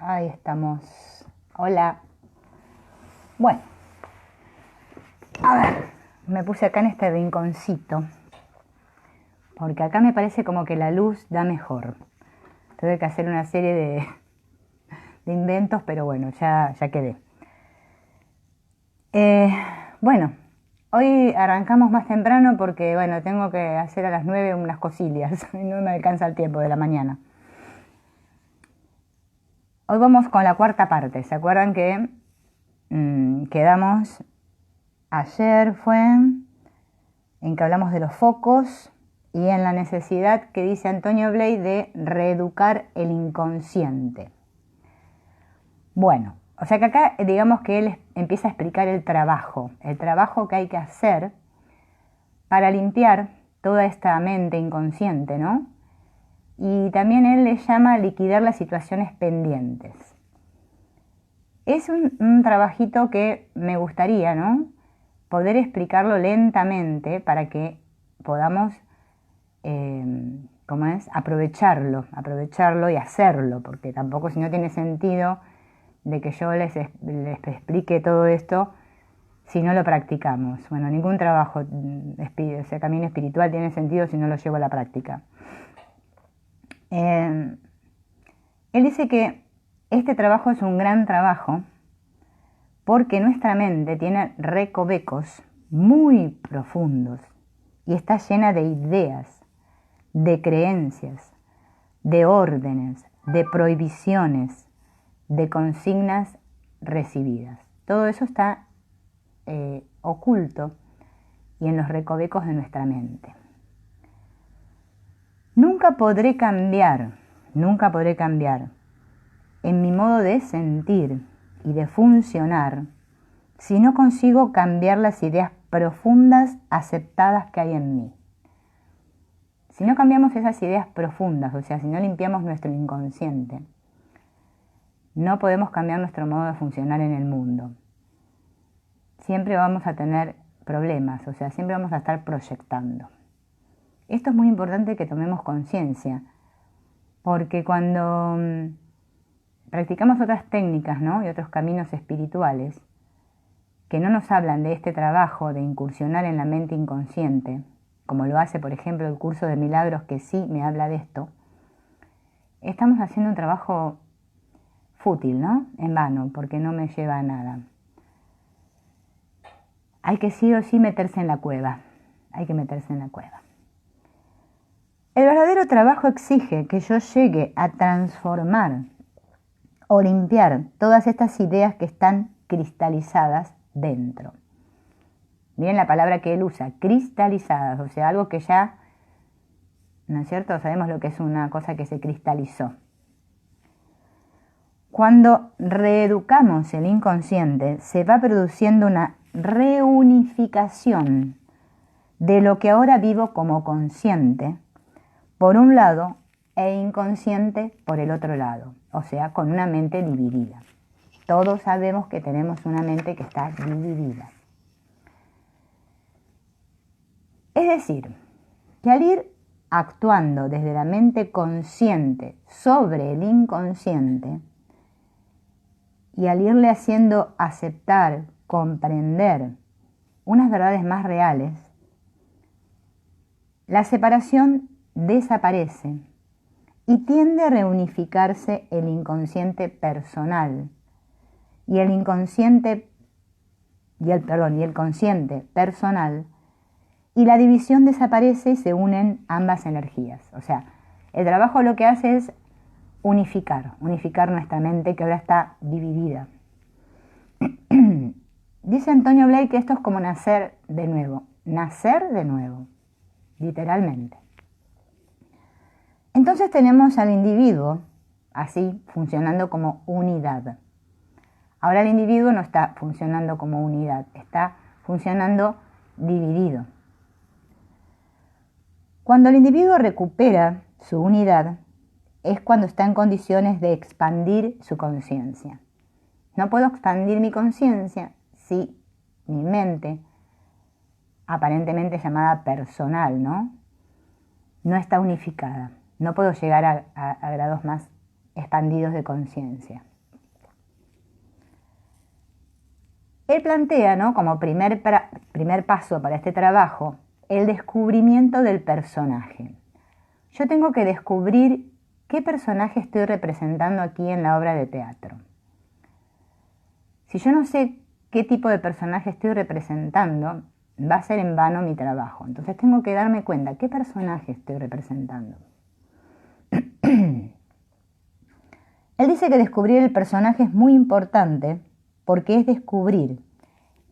Ahí estamos. Hola. Bueno, a ver, me puse acá en este rinconcito, porque acá me parece como que la luz da mejor. Tuve que hacer una serie de inventos, pero bueno, ya quedé. Bueno, hoy arrancamos más temprano porque, bueno, tengo que hacer a las 9 unas cosillas y no me alcanza el tiempo de la mañana. Hoy vamos con la cuarta parte. ¿Se acuerdan que quedamos ayer en que hablamos de los focos y en la necesidad que dice Antonio Bley de reeducar el inconsciente? Bueno, o sea que acá digamos que él empieza a explicar el trabajo que hay que hacer para limpiar toda esta mente inconsciente, ¿no? Y también él le llama liquidar las situaciones pendientes. Es un trabajito que me gustaría, ¿no?, poder explicarlo lentamente para que podamos, aprovecharlo y hacerlo, porque tampoco, si no, tiene sentido de que yo les explique todo esto si no lo practicamos. Bueno, ningún trabajo, camino espiritual tiene sentido si no lo llevo a la práctica. Él dice que este trabajo es un gran trabajo porque nuestra mente tiene recovecos muy profundos y está llena de ideas, de creencias, de órdenes, de prohibiciones, de consignas recibidas. Todo eso está oculto y en los recovecos de nuestra mente. Nunca podré cambiar en mi modo de sentir y de funcionar si no consigo cambiar las ideas profundas aceptadas que hay en mí. Si no cambiamos esas ideas profundas, o sea, si no limpiamos nuestro inconsciente, no podemos cambiar nuestro modo de funcionar en el mundo. Siempre vamos a tener problemas, o sea, siempre vamos a estar proyectando. Esto es muy importante que tomemos conciencia, porque cuando practicamos otras técnicas, ¿no?, y otros caminos espirituales que no nos hablan de este trabajo de incursionar en la mente inconsciente, como lo hace, por ejemplo, el curso de milagros, que sí me habla de esto, estamos haciendo un trabajo fútil, ¿no?, en vano, porque no me lleva a nada. Hay que sí o sí meterse en la cueva, hay que meterse en la cueva. El verdadero trabajo exige que yo llegue a transformar o limpiar todas estas ideas que están cristalizadas dentro. Miren la palabra que él usa, cristalizadas, o sea, algo que ya, ¿no es cierto?, sabemos lo que es una cosa que se cristalizó. Cuando reeducamos el inconsciente, se va produciendo una reunificación de lo que ahora vivo como consciente, por un lado, e inconsciente por el otro lado, o sea, con una mente dividida. Todos sabemos que tenemos una mente que está dividida. Es decir, que al ir actuando desde la mente consciente sobre el inconsciente y al irle haciendo aceptar, comprender unas verdades más reales, la separación desaparece y tiende a reunificarse el inconsciente personal y el consciente personal, y la división desaparece y se unen ambas energías. O sea, el trabajo lo que hace es unificar nuestra mente, que ahora está dividida. Dice Antonio Bley que esto es como nacer de nuevo, literalmente. Entonces tenemos al individuo así, funcionando como unidad. Ahora el individuo no está funcionando como unidad, está funcionando dividido. Cuando el individuo recupera su unidad, es cuando está en condiciones de expandir su conciencia. No puedo expandir mi conciencia si mi mente, aparentemente llamada personal, no está unificada. No puedo llegar a grados más expandidos de conciencia. Él plantea, ¿no?, como primer paso para este trabajo, el descubrimiento del personaje. Yo tengo que descubrir qué personaje estoy representando aquí en la obra de teatro. Si yo no sé qué tipo de personaje estoy representando, va a ser en vano mi trabajo. Entonces tengo que darme cuenta qué personaje estoy representando. Él dice que descubrir el personaje es muy importante porque es descubrir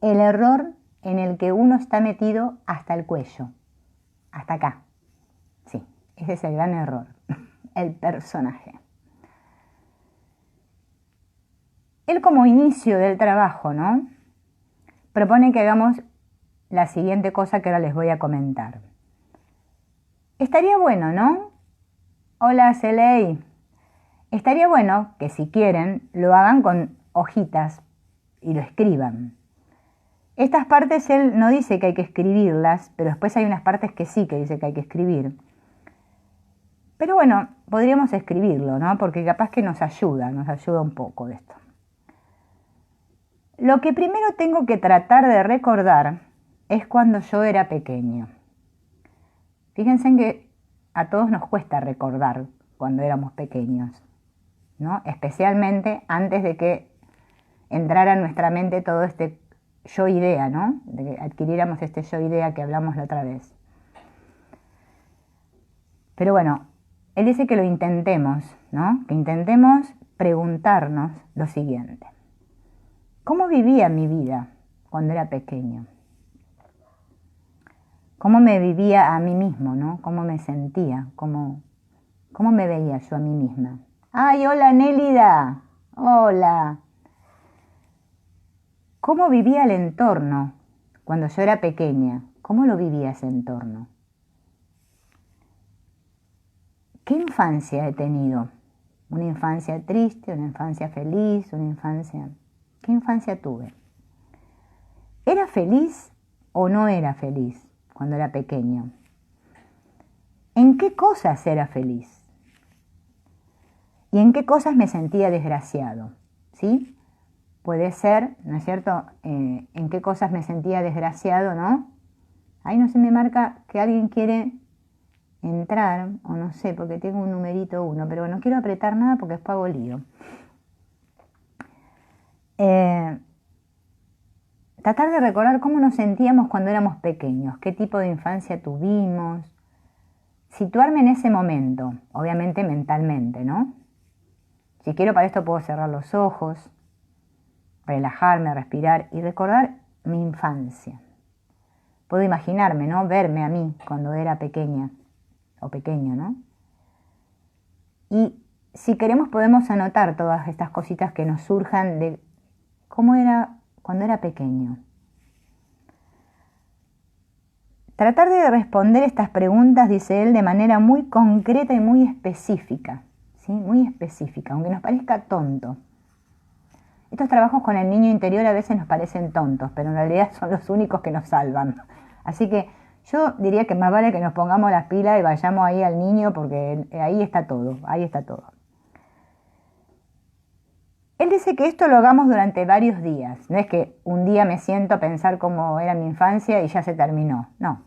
el error en el que uno está metido hasta el cuello, hasta acá. Sí, ese es el gran error, el personaje. Él, como inicio del trabajo, ¿no?, propone que hagamos la siguiente cosa que ahora les voy a comentar. Estaría bueno, ¿no? Hola, Celey. Estaría bueno que, si quieren, lo hagan con hojitas y lo escriban. Estas partes él no dice que hay que escribirlas, pero después hay unas partes que sí que dice que hay que escribir. Pero bueno, podríamos escribirlo, ¿no?, porque capaz que nos ayuda un poco de esto. Lo que primero tengo que tratar de recordar es cuando yo era pequeño. Fíjense en que a todos nos cuesta recordar cuando éramos pequeños, ¿no?, especialmente antes de que entrara en nuestra mente todo este yo-idea, ¿no?, de que adquiriéramos este yo-idea que hablamos la otra vez. Pero bueno, él dice que lo intentemos, ¿no?, que intentemos preguntarnos lo siguiente. ¿Cómo vivía mi vida cuando era pequeño? ¿Cómo me vivía a mí mismo, ¿no? ¿Cómo me sentía? ¿Cómo me veía yo a mí misma? ¡Ay, hola, Nélida! ¡Hola! ¿Cómo vivía el entorno cuando yo era pequeña? ¿Cómo lo vivía ese entorno? ¿Qué infancia he tenido? ¿Una infancia triste? ¿Una infancia feliz? ¿Qué infancia tuve? ¿Era feliz o no era feliz cuando era pequeño? ¿En qué cosas era feliz? ¿Y en qué cosas me sentía desgraciado? ¿Sí? Puede ser, ¿no es cierto?, en qué cosas me sentía desgraciado, ¿no? Ahí no se me marca que alguien quiere entrar, o no sé, porque tengo un numerito 1, pero no quiero apretar nada porque después hago lío. Tratar de recordar cómo nos sentíamos cuando éramos pequeños, qué tipo de infancia tuvimos, situarme en ese momento, obviamente mentalmente, ¿no? Si quiero, para esto puedo cerrar los ojos, relajarme, respirar y recordar mi infancia. Puedo imaginarme, ¿no?, verme a mí cuando era pequeña o pequeño, ¿no? Y si queremos podemos anotar todas estas cositas que nos surjan de cómo era cuando era pequeño. Tratar de responder estas preguntas, dice él, de manera muy concreta y muy específica, ¿sí? Muy específica, aunque nos parezca tonto. Estos trabajos con el niño interior a veces nos parecen tontos, pero en realidad son los únicos que nos salvan. Así que yo diría que más vale que nos pongamos las pilas y vayamos ahí al niño, porque ahí está todo, ahí está todo. Él dice que esto lo hagamos durante varios días. No es que un día me siento a pensar cómo era mi infancia y ya se terminó. No.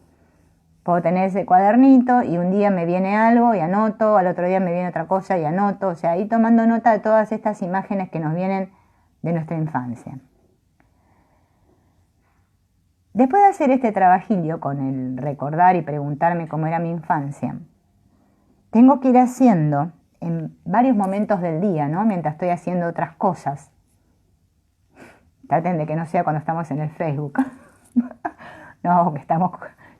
Puedo tener ese cuadernito y un día me viene algo y anoto, al otro día me viene otra cosa y anoto. O sea, ahí tomando nota de todas estas imágenes que nos vienen de nuestra infancia. Después de hacer este trabajillo con el recordar y preguntarme cómo era mi infancia, tengo que ir haciendo en varios momentos del día, ¿no?, mientras estoy haciendo otras cosas. Traten de que no sea cuando estamos en el Facebook. No, que estamos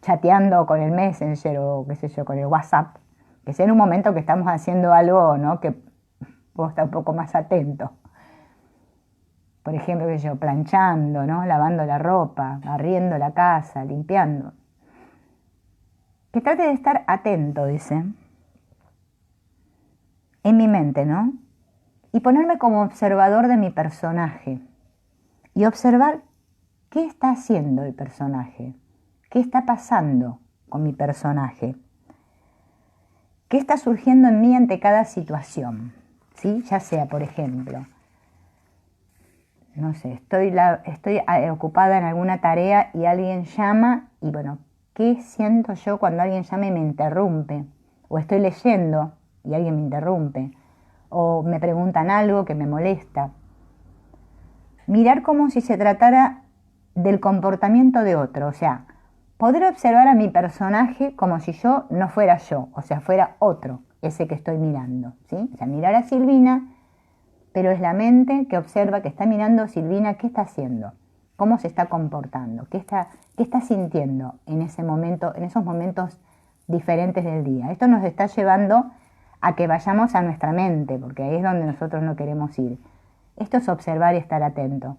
chateando con el Messenger o qué sé yo, con el WhatsApp. Que sea en un momento que estamos haciendo algo, ¿no?, que puedo estar un poco más atento. Por ejemplo, qué sé yo, planchando, ¿no?, lavando la ropa, barriendo la casa, limpiando. Que trate de estar atento, dice, en mi mente, ¿no? Y ponerme como observador de mi personaje. Y observar qué está haciendo el personaje. ¿Qué está pasando con mi personaje? ¿Qué está surgiendo en mí ante cada situación? ¿Sí? Ya sea, por ejemplo, no sé, estoy ocupada en alguna tarea y alguien llama y bueno, ¿qué siento yo cuando alguien llama y me interrumpe? O estoy leyendo y alguien me interrumpe. O me preguntan algo que me molesta. Mirar como si se tratara del comportamiento de otro, o sea, poder observar a mi personaje como si yo no fuera yo, o sea, fuera otro, ese que estoy mirando, ¿sí? O sea, mirar a Silvina, pero es la mente que observa, que está mirando Silvina, ¿qué está haciendo? ¿Cómo se está comportando? ¿Qué está sintiendo en ese momento, en esos momentos diferentes del día? Esto nos está llevando a que vayamos a nuestra mente, porque ahí es donde nosotros no queremos ir. Esto es observar y estar atento.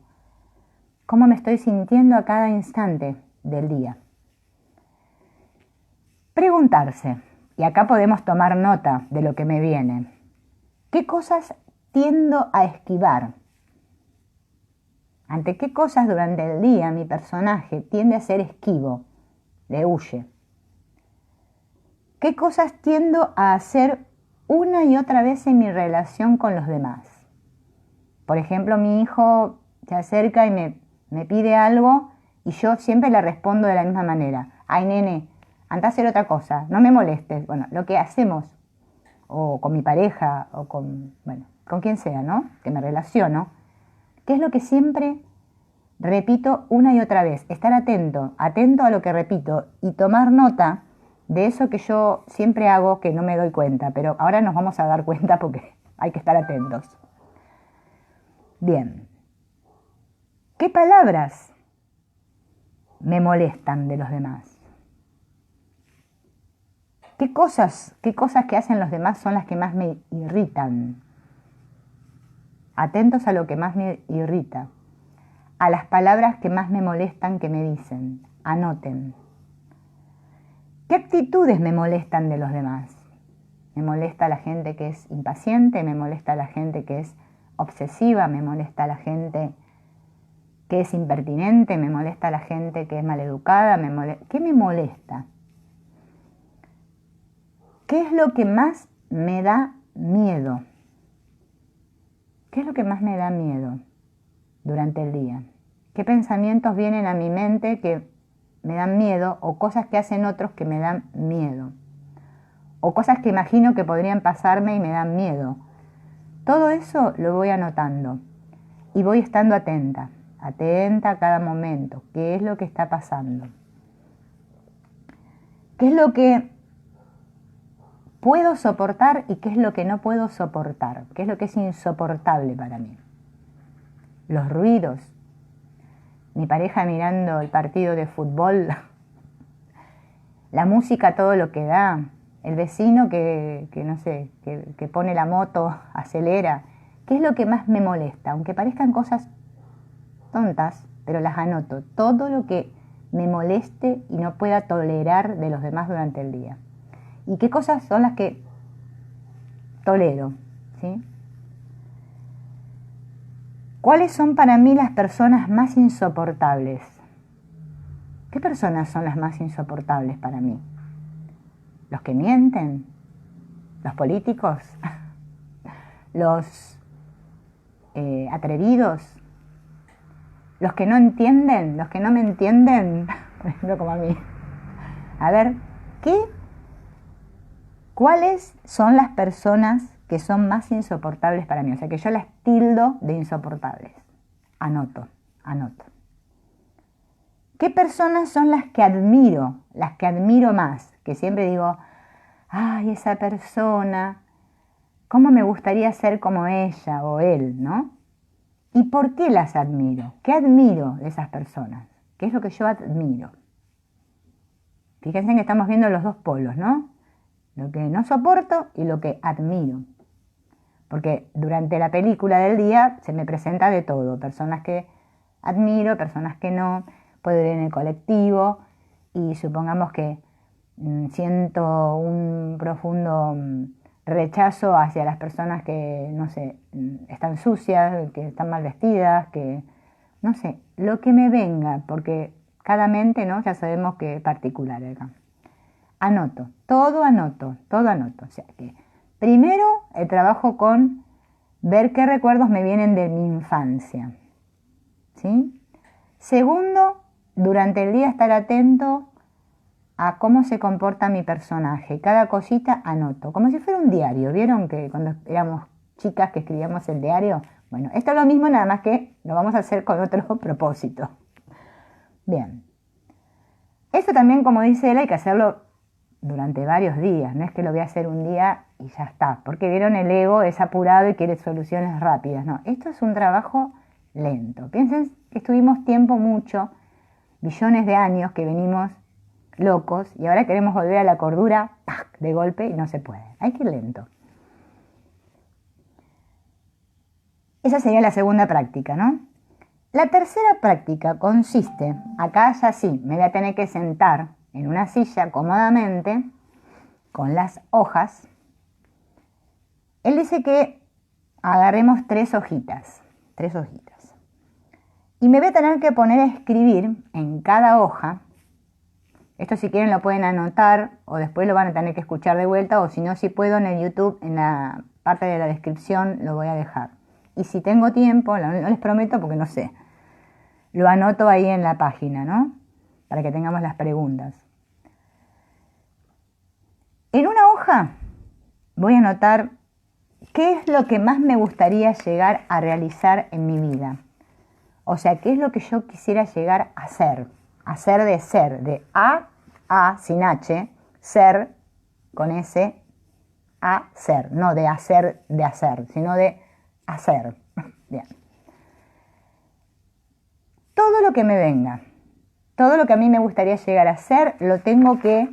¿Cómo me estoy sintiendo a cada instante del día? Preguntarse, y acá podemos tomar nota de lo que me viene. ¿Qué cosas tiendo a esquivar? ¿Ante qué cosas durante el día mi personaje tiende a ser esquivo? Le huye. ¿Qué cosas tiendo a hacer una y otra vez en mi relación con los demás? Por ejemplo, mi hijo se acerca y me pide algo y yo siempre le respondo de la misma manera. Ay, nene, anda a hacer otra cosa, no me molestes. Bueno, lo que hacemos, o con mi pareja, o con quien sea, ¿no? Que me relaciono, ¿qué es lo que siempre repito una y otra vez? Estar atento a lo que repito y tomar nota de eso que yo siempre hago que no me doy cuenta, pero ahora nos vamos a dar cuenta porque hay que estar atentos. Bien, ¿qué palabras me molestan de los demás? ¿Qué cosas que hacen los demás son las que más me irritan? Atentos a lo que más me irrita, a las palabras que más me molestan que me dicen. Anoten. ¿Qué actitudes me molestan de los demás? Me molesta la gente que es impaciente, me molesta la gente que es obsesiva, me molesta la gente que es impertinente, me molesta la gente que es maleducada, ¿qué me molesta? ¿Qué es lo que más me da miedo? ¿Qué es lo que más me da miedo durante el día? ¿Qué pensamientos vienen a mi mente que me dan miedo o cosas que hacen otros que me dan miedo? O cosas que imagino que podrían pasarme y me dan miedo. Todo eso lo voy anotando y voy estando atenta a cada momento. ¿Qué es lo que está pasando? ¿Qué es lo que puedo soportar y qué es lo que no puedo soportar? ¿Qué es lo que es insoportable para mí? Los ruidos. Mi pareja mirando el partido de fútbol. La música, todo lo que da. El vecino que pone la moto, acelera. ¿Qué es lo que más me molesta? Aunque parezcan cosas tontas, pero las anoto. Todo lo que me moleste y no pueda tolerar de los demás durante el día. ¿Y qué cosas son las que tolero? ¿Sí? ¿Cuáles son para mí las personas más insoportables? ¿Qué personas son las más insoportables para mí? ¿Los que mienten? ¿Los políticos? ¿Los atrevidos? ¿Los que no entienden? ¿Los que no me entienden? Por ejemplo, como a mí. A ver, ¿cuáles son las personas que son más insoportables para mí? O sea, que yo las tildo de insoportables. Anoto. ¿Qué personas son las que admiro más? Que siempre digo, ay, esa persona, ¿cómo me gustaría ser como ella o él, ¿no? ¿Y por qué las admiro? ¿Qué admiro de esas personas? ¿Qué es lo que yo admiro? Fíjense que estamos viendo los dos polos, ¿no? Lo que no soporto y lo que admiro. Porque durante la película del día se me presenta de todo. Personas que admiro, personas que no. Puedo ir en el colectivo y supongamos que siento un profundo rechazo hacia las personas que, no sé, están sucias, que están mal vestidas, que, no sé, lo que me venga, porque cada mente, ¿no? Ya sabemos que es particular acá. Anoto, todo anoto. O sea que primero trabajo con ver qué recuerdos me vienen de mi infancia. ¿sí? Segundo, durante el día estar atento a cómo se comporta mi personaje. Cada cosita anoto, como si fuera un diario. ¿Vieron que cuando éramos chicas que escribíamos el diario? Bueno, esto es lo mismo, nada más que lo vamos a hacer con otro propósito. Bien. Esto también, como dice él, hay que hacerlo durante varios días. No es que lo voy a hacer un día y ya está. Porque vieron, el ego es apurado y quiere soluciones rápidas. No, esto es un trabajo lento. Piensen que estuvimos mucho, billones de años que venimos locos y ahora queremos volver a la cordura ¡pac!, de golpe y no se puede. Hay que ir lento. Esa sería la segunda práctica, ¿no? La tercera práctica consiste, acá ya sí, me voy a tener que sentar en una silla cómodamente con las hojas. Él dice que agarremos tres hojitas. Y me voy a tener que poner a escribir en cada hoja. Esto si quieren lo pueden anotar o después lo van a tener que escuchar de vuelta, o si no, si puedo en el YouTube, en la parte de la descripción lo voy a dejar. Y si tengo tiempo, no les prometo porque no sé, lo anoto ahí en la página, ¿no? Para que tengamos las preguntas. En una hoja voy a anotar qué es lo que más me gustaría llegar a realizar en mi vida. O sea, qué es lo que yo quisiera llegar a ser. Hacer de ser, de A sin H, ser con S, a ser, no de hacer, sino de hacer. Bien. Todo lo que me venga, todo lo que a mí me gustaría llegar a ser, lo tengo que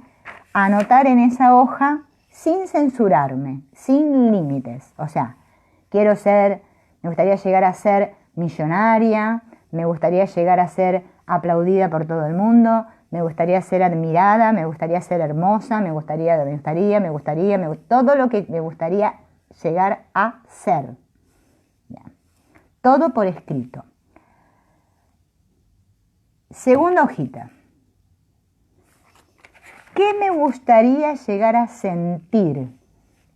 anotar en esa hoja sin censurarme, sin límites. O sea, me gustaría llegar a ser millonaria, me gustaría llegar a ser aplaudida por todo el mundo, me gustaría ser admirada, me gustaría ser hermosa, todo lo que me gustaría llegar a ser. Bien. Todo por escrito. Segunda hojita. ¿Qué me gustaría llegar a sentir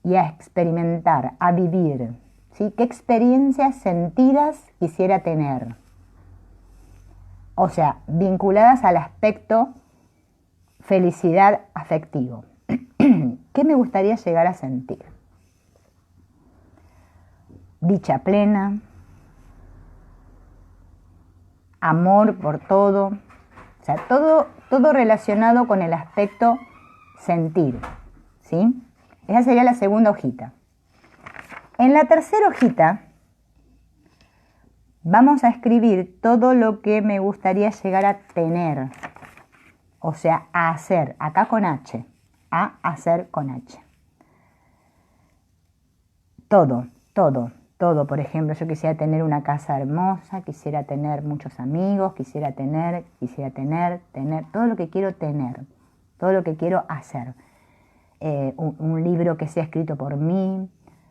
y a experimentar, a vivir? ¿Sí? ¿Qué experiencias sentidas quisiera tener? O sea, vinculadas al aspecto felicidad afectivo. ¿Qué me gustaría llegar a sentir? Dicha plena, amor por todo, o sea, todo relacionado con el aspecto sentir, ¿sí? Esa sería la segunda hojita. En la tercera hojita vamos a escribir todo lo que me gustaría llegar a tener, o sea, a hacer, acá con H, a hacer con H. Todo, por ejemplo, yo quisiera tener una casa hermosa, quisiera tener muchos amigos, quisiera tener, todo lo que quiero tener, todo lo que quiero hacer. Un libro que sea escrito por mí,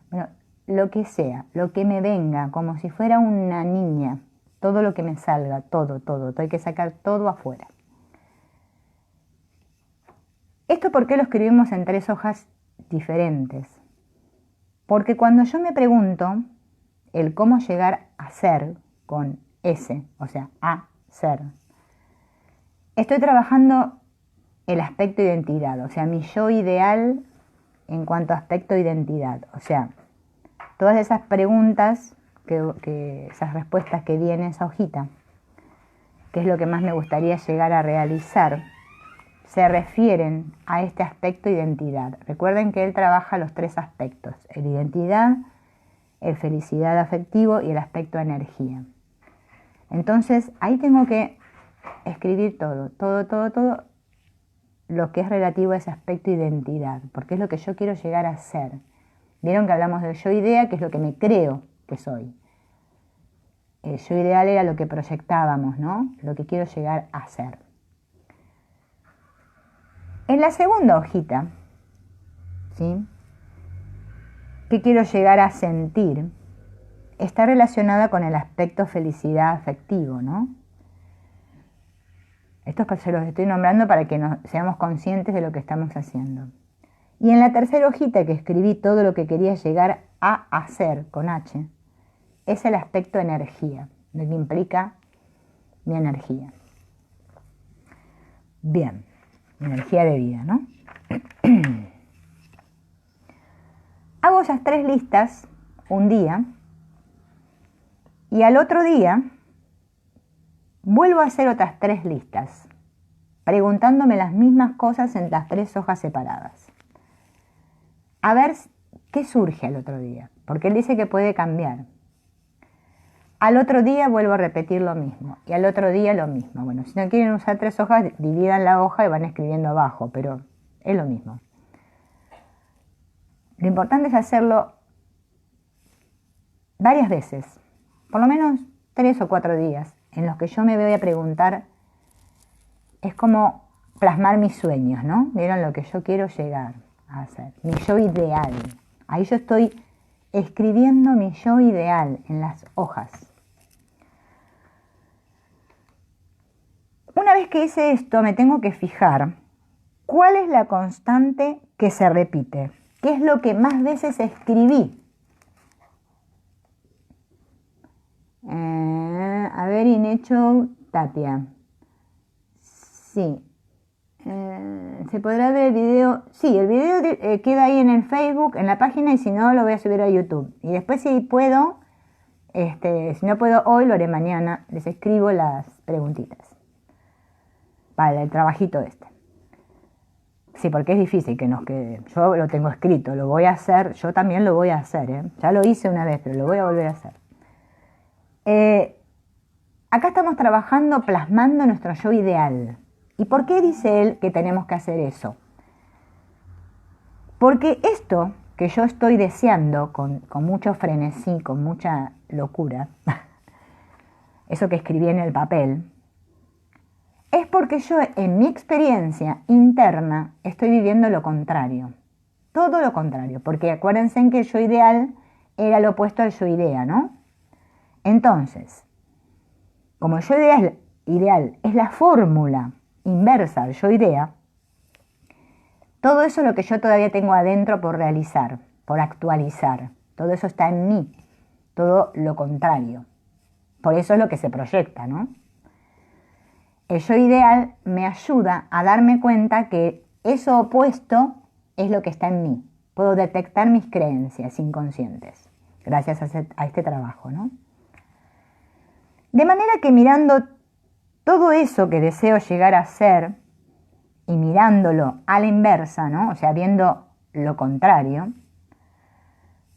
bueno, lo que sea, lo que me venga, como si fuera una niña, todo lo que me salga, todo, hay que sacar todo afuera. ¿Esto por qué lo escribimos en tres hojas diferentes? Porque cuando yo me pregunto el cómo llegar a ser con S, o sea, a ser, estoy trabajando el aspecto identidad, o sea, mi yo ideal en cuanto a aspecto identidad. O sea, todas esas preguntas, esas respuestas que di en esa hojita, que es lo que más me gustaría llegar a realizar, se refieren a este aspecto identidad. Recuerden que él trabaja los tres aspectos: el identidad, el felicidad afectivo y el aspecto energía. Entonces, ahí tengo que escribir todo lo que es relativo a ese aspecto identidad, porque es lo que yo quiero llegar a ser. Vieron que hablamos del yo idea, que es lo que me creo que soy. El yo ideal era lo que proyectábamos, ¿no? Lo que quiero llegar a ser. En la segunda hojita, ¿sí?, ¿qué quiero llegar a sentir? Está relacionada con el aspecto felicidad afectivo, ¿no? Esto se los estoy nombrando para que seamos conscientes de lo que estamos haciendo. Y en la tercera hojita que escribí todo lo que quería llegar a hacer con H, es el aspecto energía, lo que implica mi energía. Bien, mi energía de vida, ¿no? Hago esas 3 listas un día y al otro día vuelvo a hacer otras 3 listas, preguntándome las mismas cosas en las 3 hojas separadas. A ver qué surge al otro día, porque él dice que puede cambiar. Al otro día vuelvo a repetir lo mismo y al otro día lo mismo. Bueno, si no quieren usar 3 hojas, dividan la hoja y van escribiendo abajo, pero es lo mismo. Lo importante es hacerlo varias veces, por lo menos 3 o 4 días, en los que yo me voy a preguntar, es como plasmar mis sueños, ¿no? Vieron lo que yo quiero llegar a hacer, mi yo ideal. Ahí yo estoy escribiendo mi yo ideal en las hojas. Una vez que hice esto, me tengo que fijar cuál es la constante que se repite, qué es lo que más veces escribí. A ver, Inecho Tapia. Sí. ¿Se podrá ver el video? Sí, el video queda ahí en el Facebook, en la página, y si no, lo voy a subir a YouTube. Y después, si puedo, si no puedo hoy, lo haré mañana. Les escribo las preguntitas para el trabajito este. Sí, porque es difícil que nos quede. Yo lo tengo escrito, lo voy a hacer. Yo también lo voy a hacer, ¿eh? Ya lo hice una vez, pero lo voy a volver a hacer. Acá estamos trabajando, plasmando nuestro yo ideal. ¿Y por qué dice él que tenemos que hacer eso? Porque esto que yo estoy deseando con mucho frenesí, con mucha locura, eso que escribí en el papel, es porque yo en mi experiencia interna estoy viviendo lo contrario. Todo lo contrario, porque acuérdense en que el yo ideal era lo opuesto al yo idea, ¿no? Entonces, como el yo ideal es la fórmula inversa al yo idea, todo eso es lo que yo todavía tengo adentro por realizar, por actualizar. Todo eso está en mí, todo lo contrario. Por eso es lo que se proyecta, ¿no? El yo ideal me ayuda a darme cuenta que eso opuesto es lo que está en mí. Puedo detectar mis creencias inconscientes gracias a este trabajo, ¿no? De manera que mirando todo eso que deseo llegar a ser y mirándolo a la inversa, ¿no? O sea, viendo lo contrario,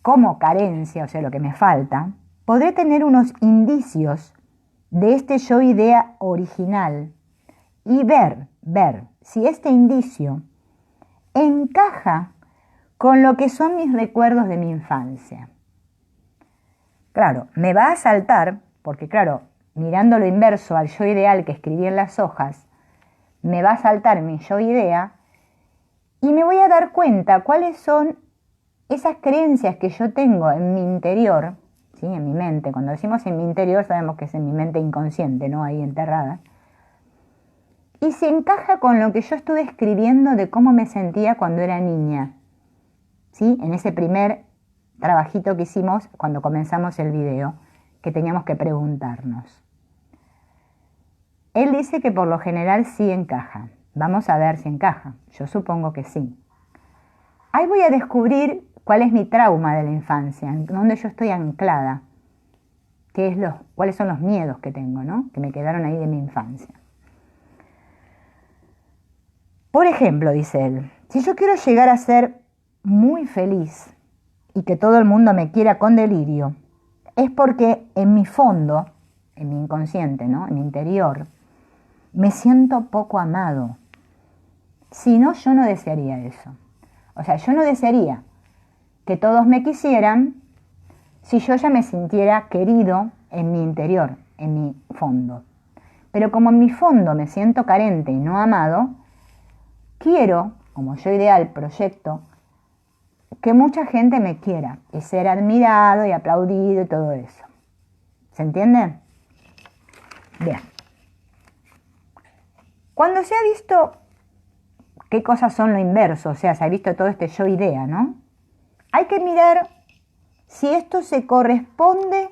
como carencia, o sea, lo que me falta, podré tener unos indicios de este yo idea original y ver si este indicio encaja con lo que son mis recuerdos de mi infancia. Claro, me va a saltar, porque claro, mirando lo inverso al yo ideal que escribí en las hojas, me va a saltar mi yo idea y me voy a dar cuenta cuáles son esas creencias que yo tengo en mi interior, ¿sí? En mi mente. Cuando decimos en mi interior sabemos que es en mi mente inconsciente, ¿no? Ahí enterrada. Y se encaja con lo que yo estuve escribiendo de cómo me sentía cuando era niña, ¿sí? En ese primer trabajito que hicimos cuando comenzamos el video, que teníamos que preguntarnos. Él dice que por lo general sí encaja. Vamos a ver si encaja. Yo supongo que sí. Ahí voy a descubrir cuál es mi trauma de la infancia, en dónde yo estoy anclada, cuáles son los miedos que tengo, ¿no? Que me quedaron ahí de mi infancia. Por ejemplo, dice él, si yo quiero llegar a ser muy feliz y que todo el mundo me quiera con delirio, es porque en mi fondo, en mi inconsciente, ¿no? En mi interior, me siento poco amado. Si no, yo no desearía eso. O sea, yo no desearía que todos me quisieran si yo ya me sintiera querido en mi interior, en mi fondo. Pero como en mi fondo me siento carente y no amado, quiero, como yo ideal proyecto, que mucha gente me quiera y ser admirado y aplaudido y todo eso. ¿Se entiende? Bien. Cuando se ha visto qué cosas son lo inverso, o sea, se ha visto todo este yo idea, ¿no? Hay que mirar si esto se corresponde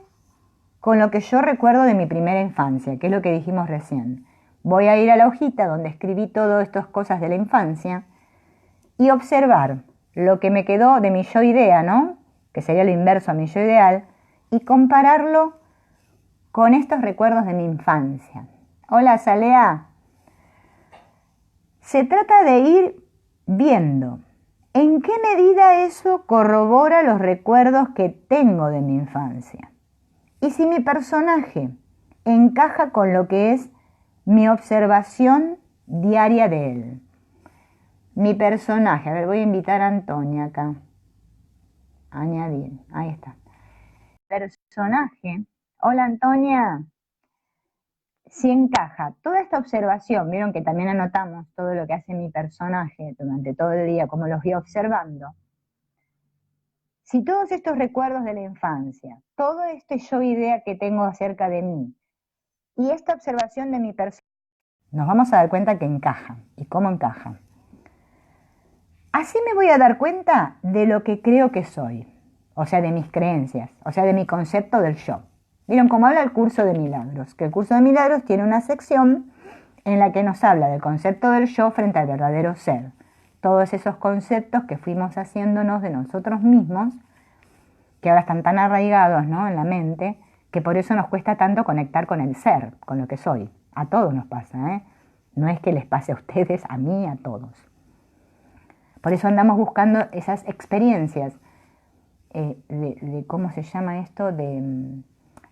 con lo que yo recuerdo de mi primera infancia, que es lo que dijimos recién. Voy a ir a la hojita donde escribí todas estas cosas de la infancia y observar lo que me quedó de mi yo idea, ¿no? Que sería lo inverso a mi yo ideal, y compararlo con estos recuerdos de mi infancia. Hola, Salea. Se trata de ir viendo en qué medida eso corrobora los recuerdos que tengo de mi infancia. Y si mi personaje encaja con lo que es mi observación diaria de él. Mi personaje, a ver, voy a invitar a Antonia acá. Añadir, ahí está. Personaje, hola Antonia. Si encaja toda esta observación, vieron que también anotamos todo lo que hace mi personaje durante todo el día, como los voy observando. Si todos estos recuerdos de la infancia, todo este yo idea que tengo acerca de mí y esta observación de mi persona, nos vamos a dar cuenta que encajan. ¿Y cómo encajan? Así me voy a dar cuenta de lo que creo que soy, o sea, de mis creencias, o sea, de mi concepto del yo. Vieron cómo habla el curso de milagros, que el curso de milagros tiene una sección en la que nos habla del concepto del yo frente al verdadero ser. Todos esos conceptos que fuimos haciéndonos de nosotros mismos, que ahora están tan arraigados, ¿no?, en la mente, que por eso nos cuesta tanto conectar con el ser, con lo que soy. A todos nos pasa, ¿eh? No es que les pase a ustedes, a mí, a todos. Por eso andamos buscando esas experiencias de ¿cómo se llama esto? De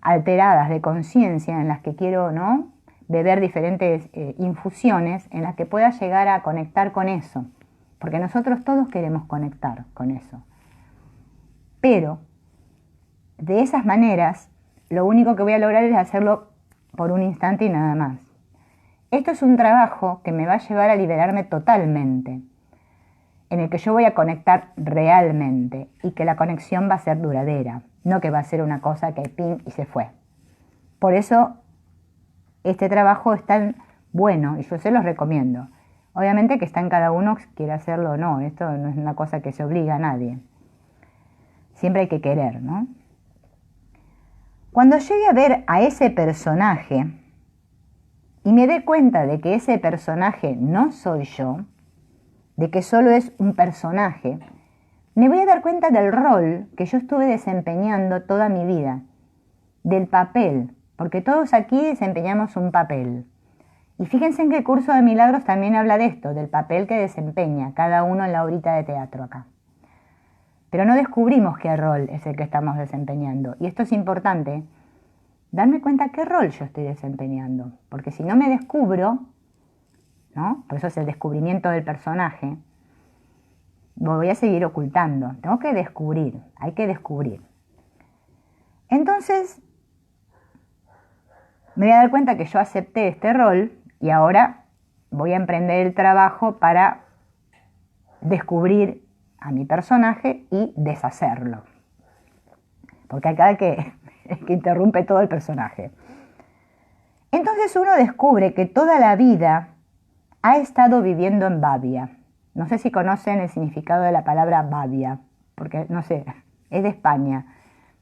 alteradas, de conciencia, en las que quiero, ¿no?, beber diferentes infusiones en las que pueda llegar a conectar con eso. Porque nosotros todos queremos conectar con eso. Pero de esas maneras, lo único que voy a lograr es hacerlo por un instante y nada más. Esto es un trabajo que me va a llevar a liberarme totalmente, en el que yo voy a conectar realmente y que la conexión va a ser duradera, no que va a ser una cosa que ping y se fue. Por eso este trabajo es tan bueno y yo se los recomiendo. Obviamente que está en cada uno si quiere hacerlo o no, esto no es una cosa que se obliga a nadie. Siempre hay que querer, ¿no? Cuando llegue a ver a ese personaje y me dé cuenta de que ese personaje no soy yo, de que solo es un personaje, me voy a dar cuenta del rol que yo estuve desempeñando toda mi vida, del papel, porque todos aquí desempeñamos un papel. Y fíjense en que el curso de milagros también habla de esto, del papel que desempeña cada uno en la obrita de teatro acá. Pero no descubrimos qué rol es el que estamos desempeñando. Y esto es importante, darme cuenta qué rol yo estoy desempeñando. Porque si no me descubro, ¿no?, por eso es el descubrimiento del personaje, lo voy a seguir ocultando. Tengo que descubrir, hay que descubrir. Entonces, me voy a dar cuenta que yo acepté este rol y ahora voy a emprender el trabajo para descubrir a mi personaje y deshacerlo. Porque acá hay que interrumpe todo el personaje. Entonces uno descubre que toda la vida ha estado viviendo en Babia. No sé si conocen el significado de la palabra Babia, porque no sé, es de España.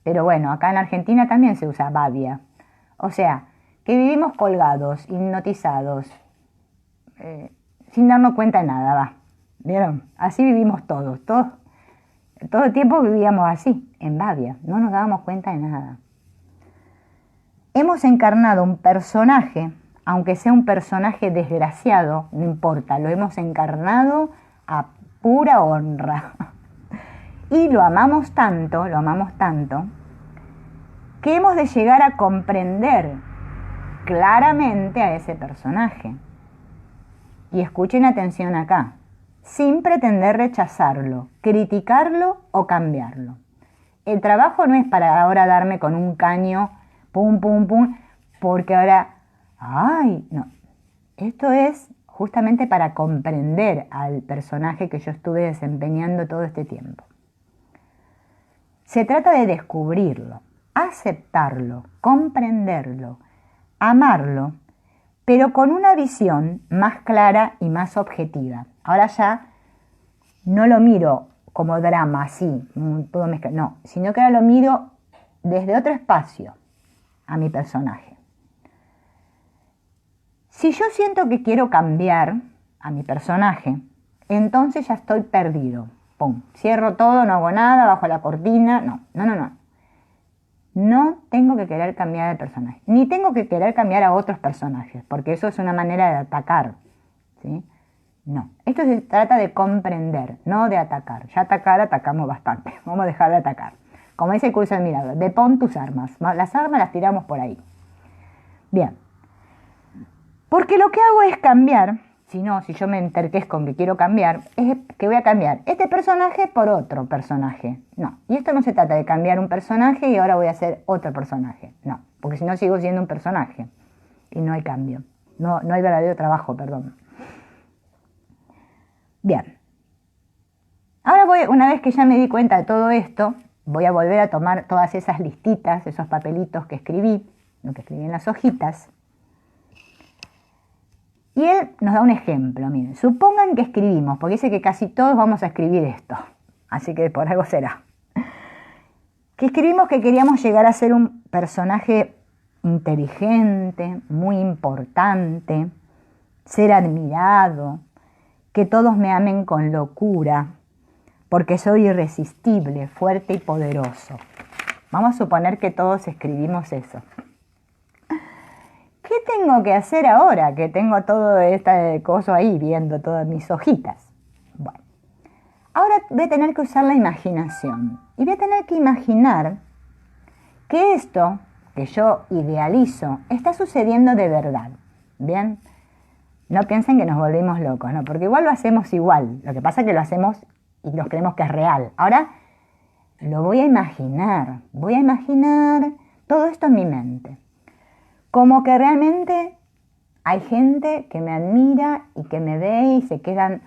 Pero bueno, acá en Argentina también se usa Babia. O sea, que vivimos colgados, hipnotizados, sin darnos cuenta de nada, va. ¿Vieron? Así vivimos todos. Todo el tiempo vivíamos así, en Babia. No nos dábamos cuenta de nada. Hemos encarnado un personaje, aunque sea un personaje desgraciado, no importa, lo hemos encarnado a pura honra. Y lo amamos tanto, que hemos de llegar a comprender claramente a ese personaje. Y escuchen atención acá, sin pretender rechazarlo, criticarlo o cambiarlo. El trabajo no es para ahora darme con un caño, pum, pum, pum, porque ahora, ay, no. Esto es justamente para comprender al personaje que yo estuve desempeñando todo este tiempo. Se trata de descubrirlo, aceptarlo, comprenderlo, amarlo, pero con una visión más clara y más objetiva. Ahora ya no lo miro como drama, así, todo mezclado, no, sino que ahora lo miro desde otro espacio. a mi personaje. Si yo siento que quiero cambiar a mi personaje, entonces ya estoy perdido. Pum, cierro todo, no hago nada, bajo la cortina. No. No tengo que querer cambiar el personaje, ni tengo que querer cambiar a otros personajes, porque eso es una manera de atacar, ¿sí? No, esto se trata de comprender, no de atacar. Ya atacamos bastante, vamos a dejar de atacar. Como dice el curso del mirador, depón tus armas. Las armas las tiramos por ahí. Bien, porque lo que hago es cambiar. Si yo me enterquezco con que quiero cambiar, es que voy a cambiar este personaje por otro personaje. No, y esto no se trata de cambiar un personaje y ahora voy a hacer otro personaje. No, porque si no sigo siendo un personaje y no hay cambio. No hay verdadero trabajo, perdón. Bien. Ahora una vez que ya me di cuenta de todo esto, voy a volver a tomar todas esas listitas, esos papelitos que escribí, lo que escribí en las hojitas. Y él nos da un ejemplo, miren, supongan que escribimos, porque dice que casi todos vamos a escribir esto, así que por algo será. Que escribimos que queríamos llegar a ser un personaje inteligente, muy importante, ser admirado, que todos me amen con locura, porque soy irresistible, fuerte y poderoso. Vamos a suponer que todos escribimos eso. ¿Qué tengo que hacer ahora que tengo todo este coso ahí viendo todas mis hojitas? Bueno, ahora voy a tener que usar la imaginación y voy a tener que imaginar que esto que yo idealizo está sucediendo de verdad. ¿Bien? No piensen que nos volvimos locos, ¿no? Porque igual lo hacemos igual. Lo que pasa es que lo hacemos y nos creemos que es real. Ahora lo voy a imaginar. Voy a imaginar todo esto en mi mente. Como que realmente hay gente que me admira y que me ve y se quedan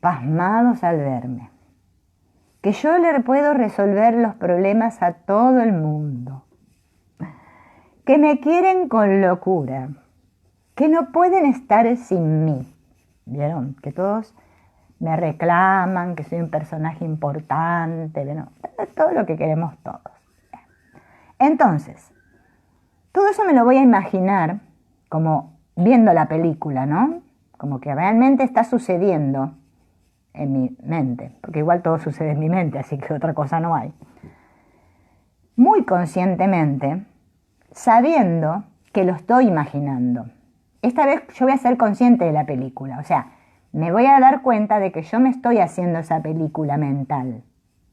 pasmados al verme. Que yo le puedo resolver los problemas a todo el mundo. Que me quieren con locura. Que no pueden estar sin mí. ¿Vieron? Que todos me reclaman, que soy un personaje importante. ¿Vieron? Todo lo que queremos todos. Entonces, todo eso me lo voy a imaginar como viendo la película, ¿no? Como que realmente está sucediendo en mi mente, porque igual todo sucede en mi mente, así que otra cosa no hay. Muy conscientemente, sabiendo que lo estoy imaginando. Esta vez yo voy a ser consciente de la película, o sea, me voy a dar cuenta de que yo me estoy haciendo esa película mental,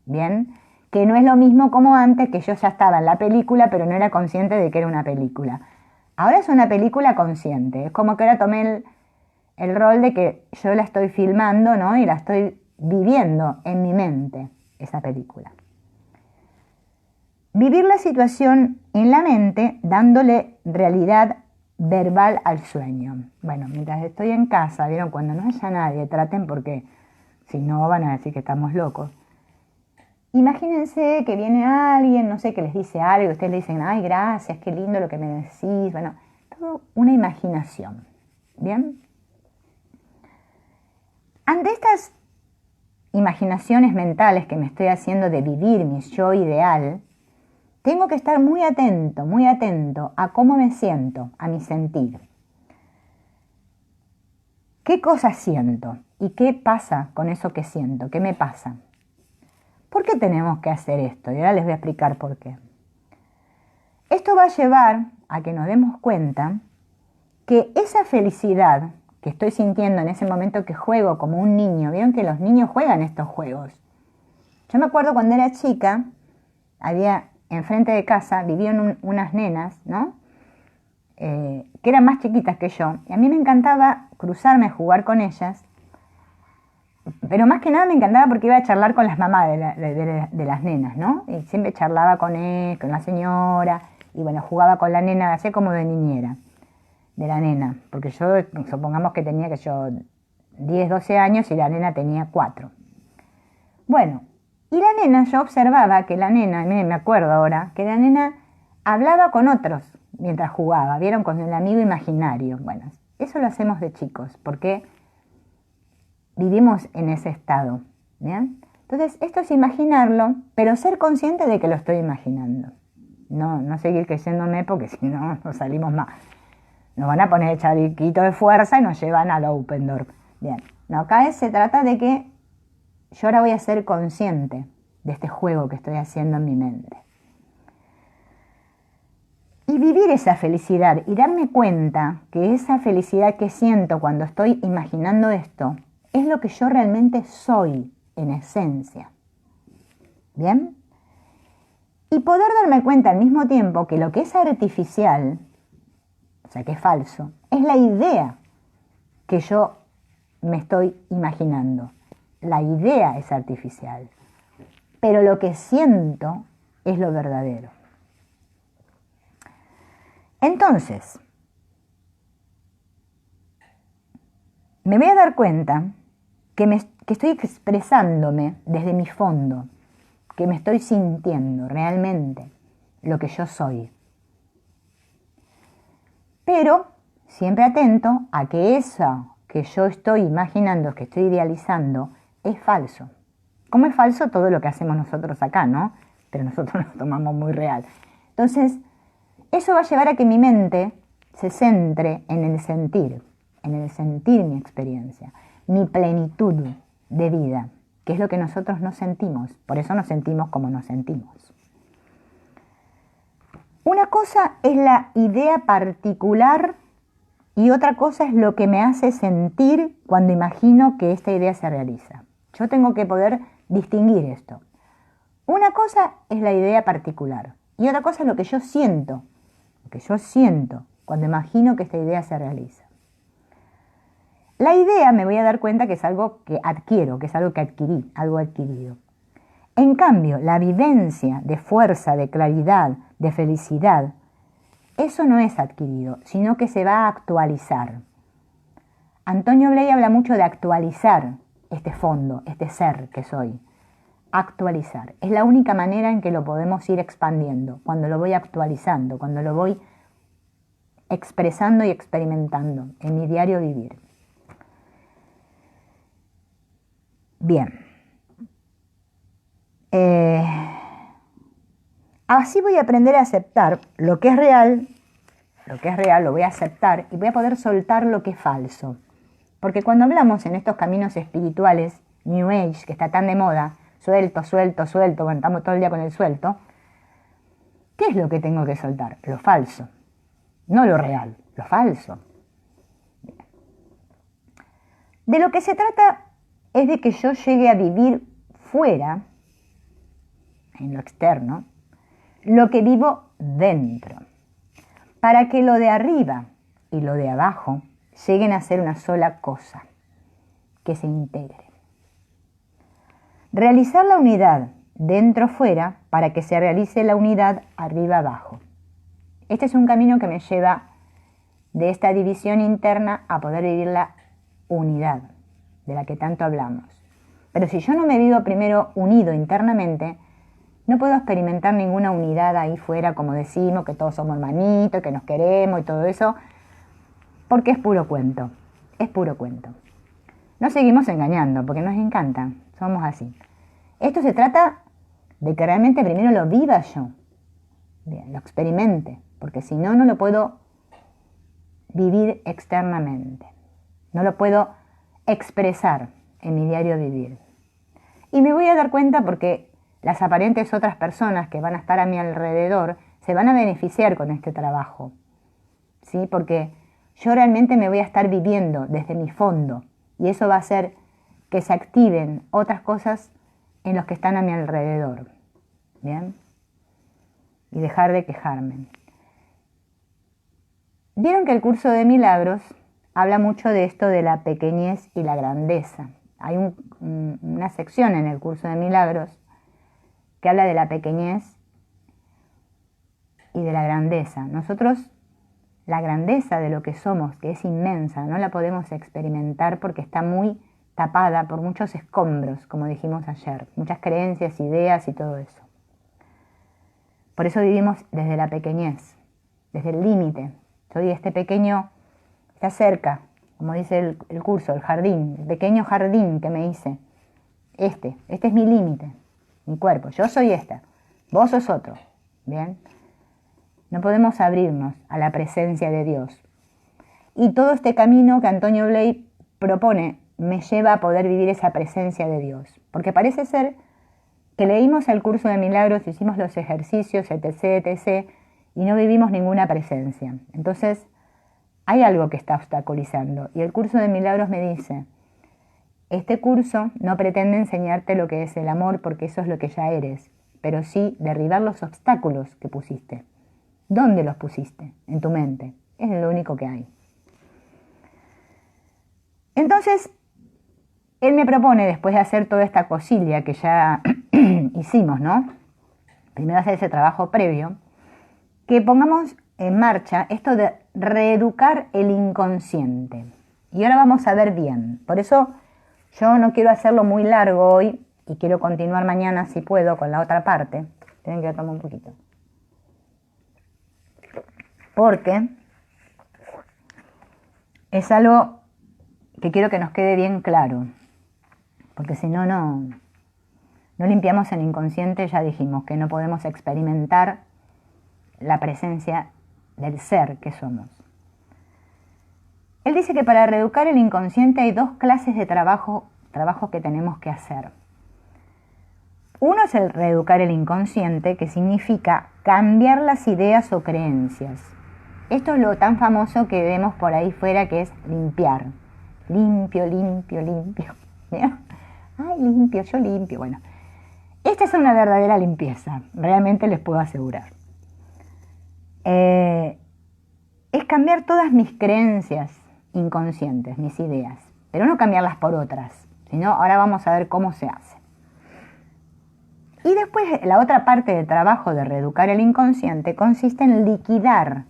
¿bien? Que no es lo mismo como antes, que yo ya estaba en la película, pero no era consciente de que era una película. Ahora es una película consciente, es como que ahora tomé el rol de que yo la estoy filmando, ¿no? Y la estoy viviendo en mi mente, esa película. Vivir la situación en la mente dándole realidad verbal al sueño. Bueno, mientras estoy en casa, ¿vieron? Cuando no haya nadie, traten porque si no van a decir que estamos locos. Imagínense que viene alguien, no sé, que les dice algo, y ustedes le dicen, ay, gracias, qué lindo lo que me decís. Bueno, todo una imaginación, ¿bien? Ante estas imaginaciones mentales que me estoy haciendo de vivir mi yo ideal, tengo que estar muy atento a cómo me siento, a mi sentir. ¿Qué cosas siento? ¿Y qué pasa con eso que siento? ¿Qué me pasa? ¿Por qué tenemos que hacer esto? Y ahora les voy a explicar por qué. Esto va a llevar a que nos demos cuenta que esa felicidad que estoy sintiendo en ese momento que juego como un niño, vieron que los niños juegan estos juegos. Yo me acuerdo cuando era chica, enfrente de casa vivían unas nenas, ¿no? Que eran más chiquitas que yo, y a mí me encantaba cruzarme a jugar con ellas. Pero más que nada me encantaba porque iba a charlar con las mamás de las nenas, ¿no? Y siempre charlaba con la señora, y bueno, jugaba con la nena, hacía como de niñera, de la nena. Porque yo, supongamos que tenía 10, 12 años y la nena tenía 4. Bueno, y la nena, yo observaba que la nena, me acuerdo ahora, que la nena hablaba con otros mientras jugaba, ¿vieron? Con el amigo imaginario. Bueno, eso lo hacemos de chicos, porque vivimos en ese estado, ¿bien? Entonces, esto es imaginarlo, pero ser consciente de que lo estoy imaginando. no seguir creyéndome porque si no, no salimos más. Nos van a poner el chalequito de fuerza y nos llevan al Open Door. Bien, no, acá se trata de que yo ahora voy a ser consciente de este juego que estoy haciendo en mi mente. Y vivir esa felicidad y darme cuenta que esa felicidad que siento cuando estoy imaginando esto es lo que yo realmente soy en esencia. ¿Bien? Y poder darme cuenta al mismo tiempo que lo que es artificial, o sea, que es falso, es la idea que yo me estoy imaginando. La idea es artificial, pero lo que siento es lo verdadero. Entonces, me voy a dar cuenta que estoy expresándome desde mi fondo, que me estoy sintiendo realmente lo que yo soy. Pero siempre atento a que eso que yo estoy imaginando, que estoy idealizando, es falso. Como es falso todo lo que hacemos nosotros acá, ¿no? Pero nosotros lo tomamos muy real. Entonces, eso va a llevar a que mi mente se centre en el sentir mi experiencia, mi plenitud de vida, que es lo que nosotros no sentimos. Por eso nos sentimos como nos sentimos. Una cosa es la idea particular y otra cosa es lo que me hace sentir cuando imagino que esta idea se realiza. Yo tengo que poder distinguir esto. Una cosa es la idea particular y otra cosa es lo que yo siento cuando imagino que esta idea se realiza. La idea me voy a dar cuenta que es algo que adquiero, que es algo que adquirí, algo adquirido. En cambio, la vivencia de fuerza, de claridad, de felicidad, eso no es adquirido, sino que se va a actualizar. Antonio Bley habla mucho de actualizar este fondo, este ser que soy. Actualizar. Es la única manera en que lo podemos ir expandiendo, cuando lo voy actualizando, cuando lo voy expresando y experimentando en mi diario vivir. Bien. Así voy a aprender a aceptar lo que es real lo voy a aceptar y voy a poder soltar lo que es falso. Porque cuando hablamos en estos caminos espirituales, New Age, que está tan de moda, suelto, bueno, estamos todo el día con el suelto, ¿qué es lo que tengo que soltar? Lo falso, no lo real, lo falso. De lo que se trata es de que yo llegue a vivir fuera, en lo externo, lo que vivo dentro, para que lo de arriba y lo de abajo lleguen a ser una sola cosa, que se integre. Realizar la unidad dentro-fuera para que se realice la unidad arriba-abajo. Este es un camino que me lleva de esta división interna a poder vivir la unidad, de la que tanto hablamos. Pero si yo no me vivo primero unido internamente, no puedo experimentar ninguna unidad ahí fuera, como decimos, que todos somos hermanitos, que nos queremos y todo eso, porque es puro cuento, es puro cuento. Nos seguimos engañando, porque nos encanta, somos así. Esto se trata de que realmente primero lo viva yo, bien, lo experimente, porque si no, no lo puedo vivir externamente, no lo puedo expresar en mi diario vivir. Y me voy a dar cuenta porque las aparentes otras personas que van a estar a mi alrededor se van a beneficiar con este trabajo, ¿sí? Porque yo realmente me voy a estar viviendo desde mi fondo y eso va a hacer que se activen otras cosas en los que están a mi alrededor, ¿bien? Y dejar de quejarme. Vieron que el curso de milagros habla mucho de esto de la pequeñez y la grandeza. Hay una sección en el curso de milagros que habla de la pequeñez y de la grandeza. Nosotros, la grandeza de lo que somos, que es inmensa, no la podemos experimentar porque está muy tapada por muchos escombros, como dijimos ayer, muchas creencias, ideas y todo eso. Por eso vivimos desde la pequeñez, desde el límite. Soy este pequeño, está cerca, como dice el curso, el jardín, el pequeño jardín que me hice. Este es mi límite, mi cuerpo. Yo soy esta, vos sos otro, ¿bien? No podemos abrirnos a la presencia de Dios. Y todo este camino que Antonio Bley propone me lleva a poder vivir esa presencia de Dios. Porque parece ser que leímos el curso de milagros, hicimos los ejercicios, etc., etc., y no vivimos ninguna presencia. Entonces, hay algo que está obstaculizando. Y el curso de milagros me dice, este curso no pretende enseñarte lo que es el amor, porque eso es lo que ya eres, pero sí derribar los obstáculos que pusiste. ¿Dónde los pusiste? En tu mente. Es lo único que hay. Entonces, él me propone, después de hacer toda esta cosilla que ya hicimos, ¿no? Primero hacer ese trabajo previo, que pongamos en marcha esto de reeducar el inconsciente. Y ahora vamos a ver bien. Por eso yo no quiero hacerlo muy largo hoy y quiero continuar mañana si puedo con la otra parte. Tienen que tomar un poquito. Porque es algo que quiero que nos quede bien claro. Porque si no, no limpiamos el inconsciente, ya dijimos que no podemos experimentar la presencia del ser que somos. Él dice que para reeducar el inconsciente hay dos clases de trabajo que tenemos que hacer. Uno es el reeducar el inconsciente, que significa cambiar las ideas o creencias. Esto es lo tan famoso que vemos por ahí fuera, que es limpiar. Limpio, limpio, limpio. ¿Mira? Ay, limpio, yo limpio. Bueno, esta es una verdadera limpieza, realmente les puedo asegurar. Es cambiar todas mis creencias inconscientes, mis ideas, pero no cambiarlas por otras, sino ahora vamos a ver cómo se hace. Y después la otra parte del trabajo de reeducar el inconsciente consiste en liquidar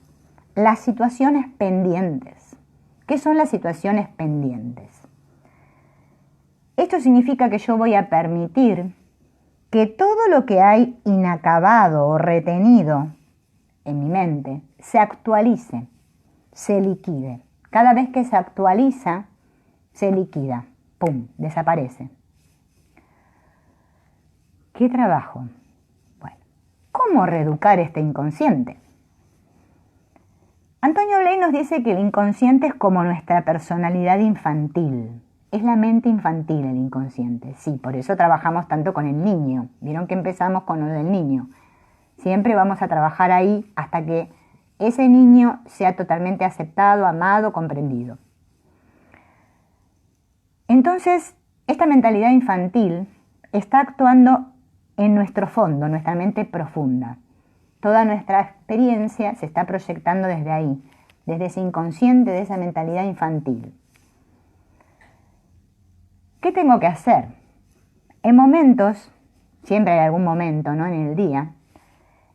las situaciones pendientes. ¿Qué son las situaciones pendientes? Esto significa que yo voy a permitir que todo lo que hay inacabado o retenido en mi mente se actualice, se liquide. Cada vez que se actualiza, se liquida. ¡Pum! Desaparece. ¿Qué trabajo? Bueno, ¿cómo reeducar este inconsciente? Antonio Bley nos dice que el inconsciente es como nuestra personalidad infantil. Es la mente infantil el inconsciente. Sí, por eso trabajamos tanto con el niño. Vieron que empezamos con lo del niño. Siempre vamos a trabajar ahí hasta que ese niño sea totalmente aceptado, amado, comprendido. Entonces, esta mentalidad infantil está actuando en nuestro fondo, nuestra mente profunda. Toda nuestra experiencia se está proyectando desde ahí, desde ese inconsciente, de esa mentalidad infantil. ¿Qué tengo que hacer? En momentos, siempre hay algún momento, ¿no?, en el día,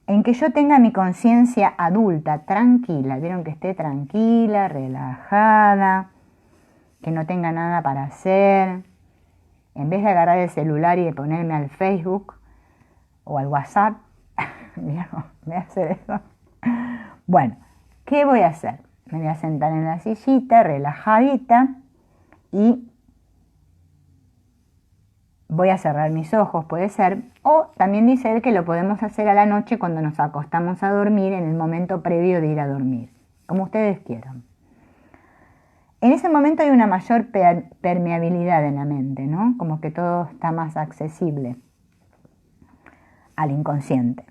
en que yo tenga mi conciencia adulta, tranquila, vieron que esté tranquila, relajada, que no tenga nada para hacer, en vez de agarrar el celular y de ponerme al Facebook o al WhatsApp, mira, voy a hacer eso. Bueno, ¿qué voy a hacer? Me voy a sentar en la sillita, relajadita, y voy a cerrar mis ojos, puede ser, o también dice él que lo podemos hacer a la noche cuando nos acostamos a dormir, en el momento previo de ir a dormir, como ustedes quieran. En ese momento hay una mayor permeabilidad en la mente, ¿no? Como que todo está más accesible al inconsciente.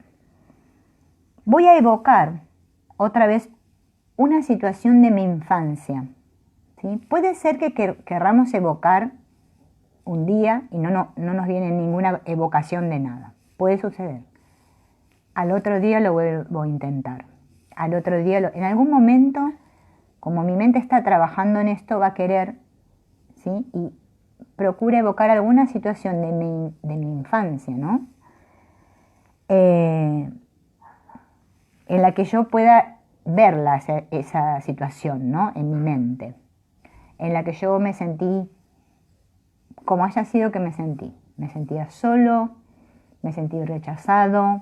Voy a evocar otra vez una situación de mi infancia, ¿sí? Puede ser que querramos evocar un día y no nos viene ninguna evocación de nada. Puede suceder. Al otro día lo vuelvo a intentar. Al otro día, en algún momento, como mi mente está trabajando en esto, va a querer, ¿sí? Y procura evocar alguna situación de mi infancia, ¿no? En la que yo pueda verla, esa situación, ¿no?, en mi mente. En la que yo me sentí como haya sido que me sentí. Me sentía solo, me sentí rechazado,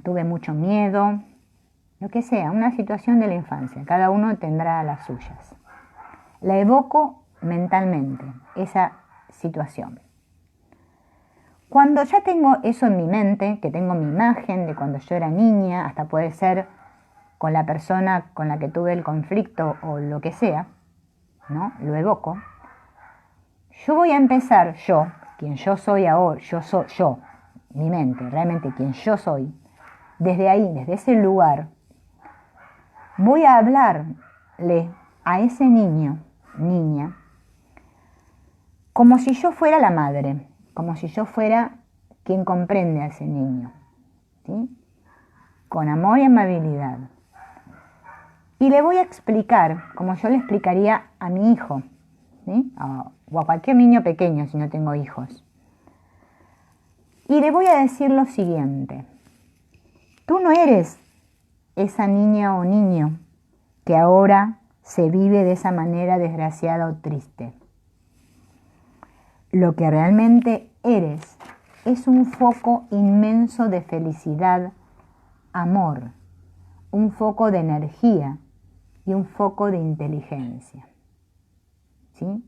tuve mucho miedo, lo que sea, una situación de la infancia. Cada uno tendrá las suyas. La evoco mentalmente, esa situación. Cuando ya tengo eso en mi mente, que tengo mi imagen de cuando yo era niña, hasta puede ser con la persona con la que tuve el conflicto o lo que sea, ¿no? Lo evoco. Yo voy a empezar, quien yo soy ahora, yo, mi mente, realmente quien yo soy, desde ahí, desde ese lugar, voy a hablarle a ese niño, niña, como si yo fuera la madre, como si yo fuera quien comprende a ese niño, ¿sí? Con amor y amabilidad. Y le voy a explicar, como yo le explicaría a mi hijo, ¿sí? O a cualquier niño pequeño si no tengo hijos. Y le voy a decir lo siguiente: tú no eres esa niña o niño que ahora se vive de esa manera desgraciada o triste. Lo que realmente eres es un foco inmenso de felicidad, amor, un foco de energía y un foco de inteligencia. ¿Sí?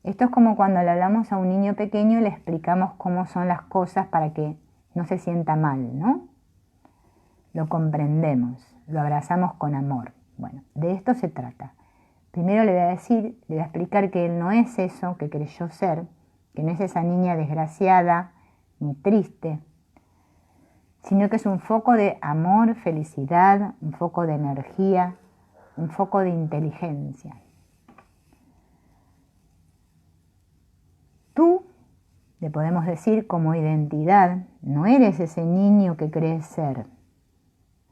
Esto es como cuando le hablamos a un niño pequeño y le explicamos cómo son las cosas para que no se sienta mal, ¿no? Lo comprendemos, lo abrazamos con amor. Bueno, de esto se trata. Primero le voy a explicar que él no es eso que creyó ser, que no es esa niña desgraciada ni triste, sino que es un foco de amor, felicidad, un foco de energía, un foco de inteligencia. Tú, le podemos decir como identidad, no eres ese niño que crees ser.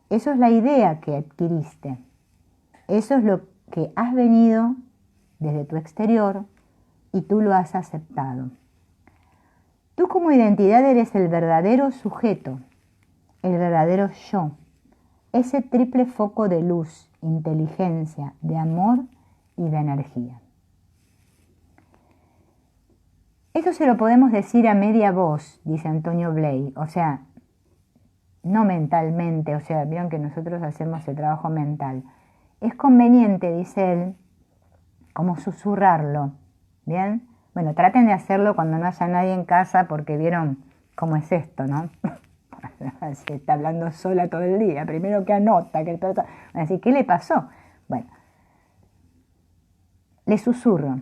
Eso es la idea que adquiriste. Eso es lo que has venido desde tu exterior y tú lo has aceptado. Tú como identidad eres el verdadero sujeto, el verdadero yo, ese triple foco de luz, inteligencia, de amor y de energía. Esto se lo podemos decir a media voz, dice Antonio Bley, o sea, no mentalmente, o sea, vieron que nosotros hacemos el trabajo mental. Es conveniente, dice él, como susurrarlo, ¿bien? Bueno, traten de hacerlo cuando no haya nadie en casa porque vieron cómo es esto, ¿no? Se está hablando sola todo el día, primero que anota, que trata, así, ¿qué le pasó? Bueno, le susurro,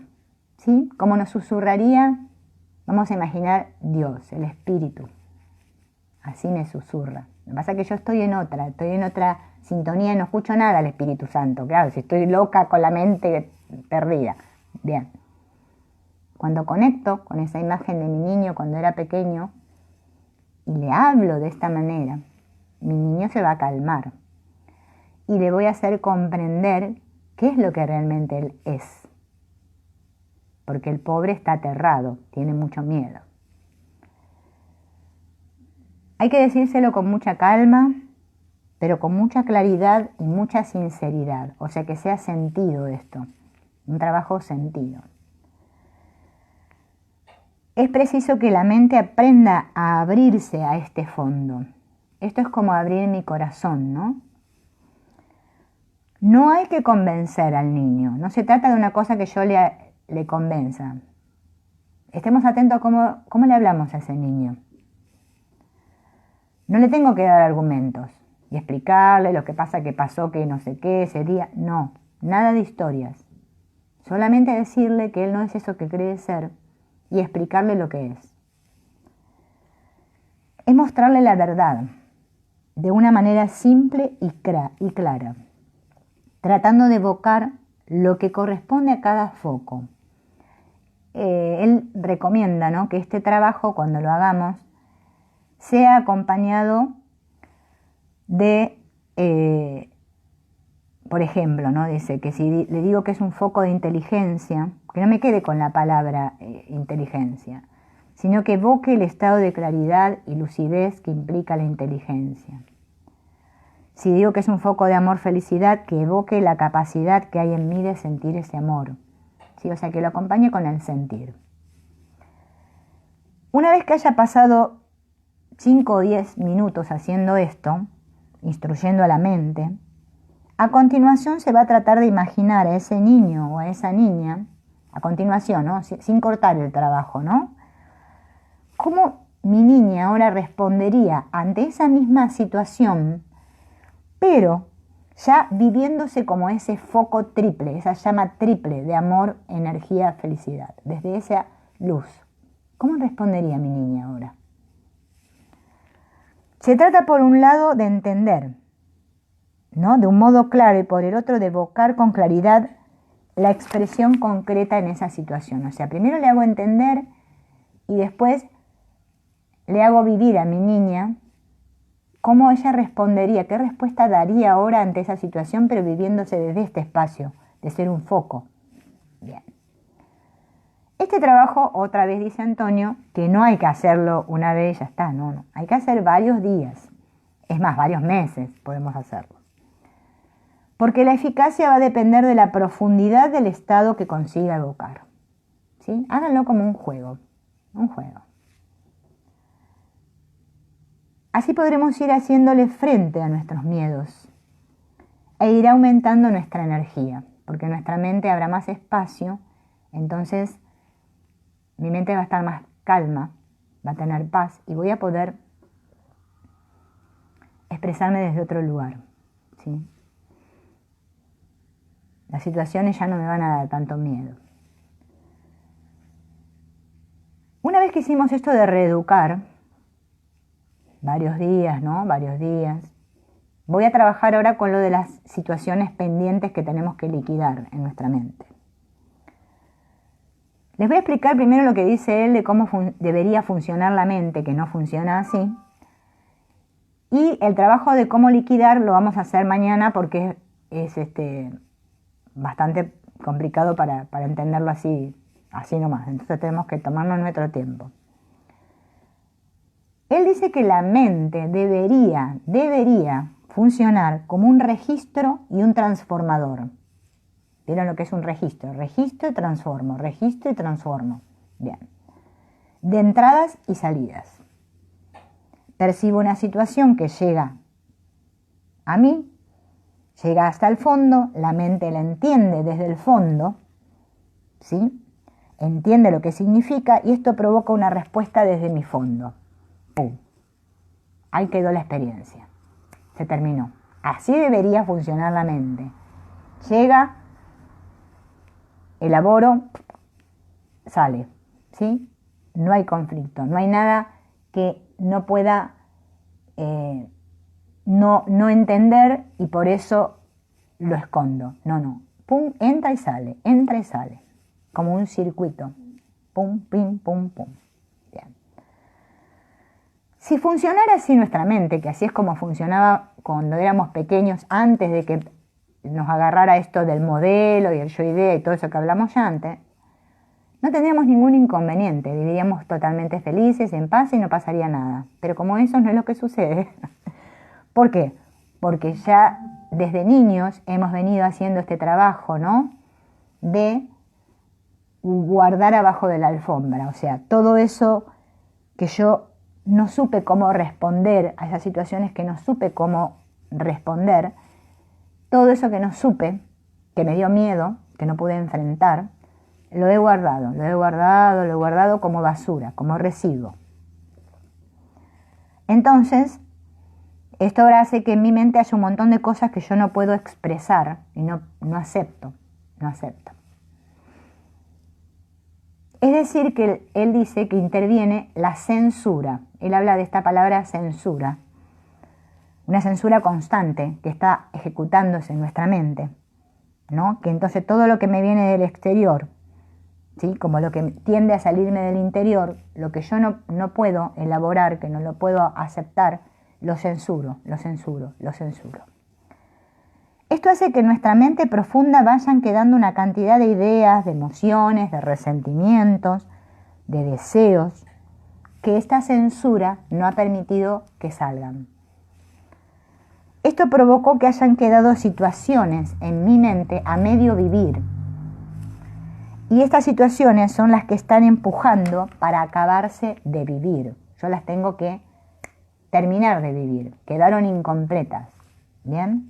¿sí? Como nos susurraría, vamos a imaginar Dios, el Espíritu, así me susurra. Lo que pasa es que yo estoy en otra sintonía y no escucho nada al Espíritu Santo, claro, si estoy loca con la mente perdida. Bien, cuando conecto con esa imagen de mi niño cuando era pequeño y le hablo de esta manera, mi niño se va a calmar y le voy a hacer comprender qué es lo que realmente él es. Porque el pobre está aterrado, tiene mucho miedo. Hay que decírselo con mucha calma, pero con mucha claridad y mucha sinceridad, o sea que sea sentido esto, un trabajo sentido. Es preciso que la mente aprenda a abrirse a este fondo. Esto es como abrir mi corazón, ¿no? No hay que convencer al niño, no se trata de una cosa que yo le convenza. Estemos atentos a cómo le hablamos a ese niño. No le tengo que dar argumentos y explicarle lo que pasa, que pasó, que no sé qué, ese día. No, nada de historias. Solamente decirle que él no es eso que cree ser y explicarle lo que es. Es mostrarle la verdad de una manera simple y clara, tratando de evocar lo que corresponde a cada foco. Él recomienda, ¿no?, que este trabajo, cuando lo hagamos, sea acompañado de, por ejemplo, ¿no?, dice que si le digo que es un foco de inteligencia, que no me quede con la palabra inteligencia, sino que evoque el estado de claridad y lucidez que implica la inteligencia. Si digo que es un foco de amor-felicidad, que evoque la capacidad que hay en mí de sentir ese amor. ¿Sí? O sea, que lo acompañe con el sentir. Una vez que haya pasado 5 o 10 minutos haciendo esto, instruyendo a la mente, a continuación se va a tratar de imaginar a ese niño o a esa niña, a continuación, ¿no?, sin cortar el trabajo, ¿no?, cómo mi niña ahora respondería ante esa misma situación, pero ya viviéndose como ese foco triple, esa llama triple de amor, energía, felicidad, desde esa luz? ¿Cómo respondería mi niña ahora? Se trata por un lado de entender, ¿no?, de un modo claro, y por el otro de evocar con claridad la expresión concreta en esa situación. O sea, primero le hago entender y después le hago vivir a mi niña cómo ella respondería, qué respuesta daría ahora ante esa situación, pero viviéndose desde este espacio, de ser un foco. Bien. Este trabajo, otra vez dice Antonio, que no hay que hacerlo una vez y ya está, no, hay que hacer varios días, es más, varios meses podemos hacerlo. Porque la eficacia va a depender de la profundidad del estado que consiga evocar. ¿Sí? Háganlo como un juego, un juego. Así podremos ir haciéndole frente a nuestros miedos e ir aumentando nuestra energía, porque en nuestra mente habrá más espacio, entonces mi mente va a estar más calma, va a tener paz y voy a poder expresarme desde otro lugar. ¿Sí? Las situaciones ya no me van a dar tanto miedo. Una vez que hicimos esto de reeducar, varios días, ¿no? Varios días. Voy a trabajar ahora con lo de las situaciones pendientes que tenemos que liquidar en nuestra mente. Les voy a explicar primero lo que dice él de cómo debería funcionar la mente, que no funciona así. Y el trabajo de cómo liquidar lo vamos a hacer mañana porque es bastante complicado para entenderlo así nomás. Entonces tenemos que tomarnos nuestro tiempo. Él dice que la mente debería funcionar como un registro y un transformador. ¿Vieron lo que es un registro? Registro y transformo, registro y transformo. Bien. De entradas y salidas. Percibo una situación que llega a mí, llega hasta el fondo, la mente la entiende desde el fondo, ¿sí? Entiende lo que significa y esto provoca una respuesta desde mi fondo. ¡Pum! Ahí quedó la experiencia. Se terminó. Así debería funcionar la mente. Llega, elaboro, sale. ¿Sí? No hay conflicto, no hay nada que no pueda no entender y por eso lo escondo. No. Pum, entra y sale, como un circuito. Pum, pim, pum, pum. Bien. Si funcionara así nuestra mente, que así es como funcionaba cuando éramos pequeños, antes de que nos agarrara esto del modelo y el yo idea y todo eso que hablamos ya antes, no tendríamos ningún inconveniente, viviríamos totalmente felices, en paz y no pasaría nada. Pero como eso no es lo que sucede. ¿Por qué? Porque ya desde niños hemos venido haciendo este trabajo, ¿no?, de guardar abajo de la alfombra. O sea, todo eso que yo no supe cómo responder a esas situaciones que no supe cómo responder, todo eso que no supe, que me dio miedo, que no pude enfrentar, lo he guardado como basura, como residuo. Entonces, esto ahora hace que en mi mente haya un montón de cosas que yo no puedo expresar y no acepto. Es decir, que él dice que interviene la censura. Él habla de esta palabra censura. Una censura constante que está ejecutándose en nuestra mente, ¿no? Que entonces todo lo que me viene del exterior, ¿sí?, como lo que tiende a salirme del interior, lo que yo no puedo elaborar, que no lo puedo aceptar, lo censuro. Esto hace que en nuestra mente profunda vayan quedando una cantidad de ideas, de emociones, de resentimientos, de deseos, que esta censura no ha permitido que salgan. Esto provocó que hayan quedado situaciones en mi mente a medio vivir. Y estas situaciones son las que están empujando para acabarse de vivir. Yo las tengo que terminar de vivir. Quedaron incompletas. ¿Bien?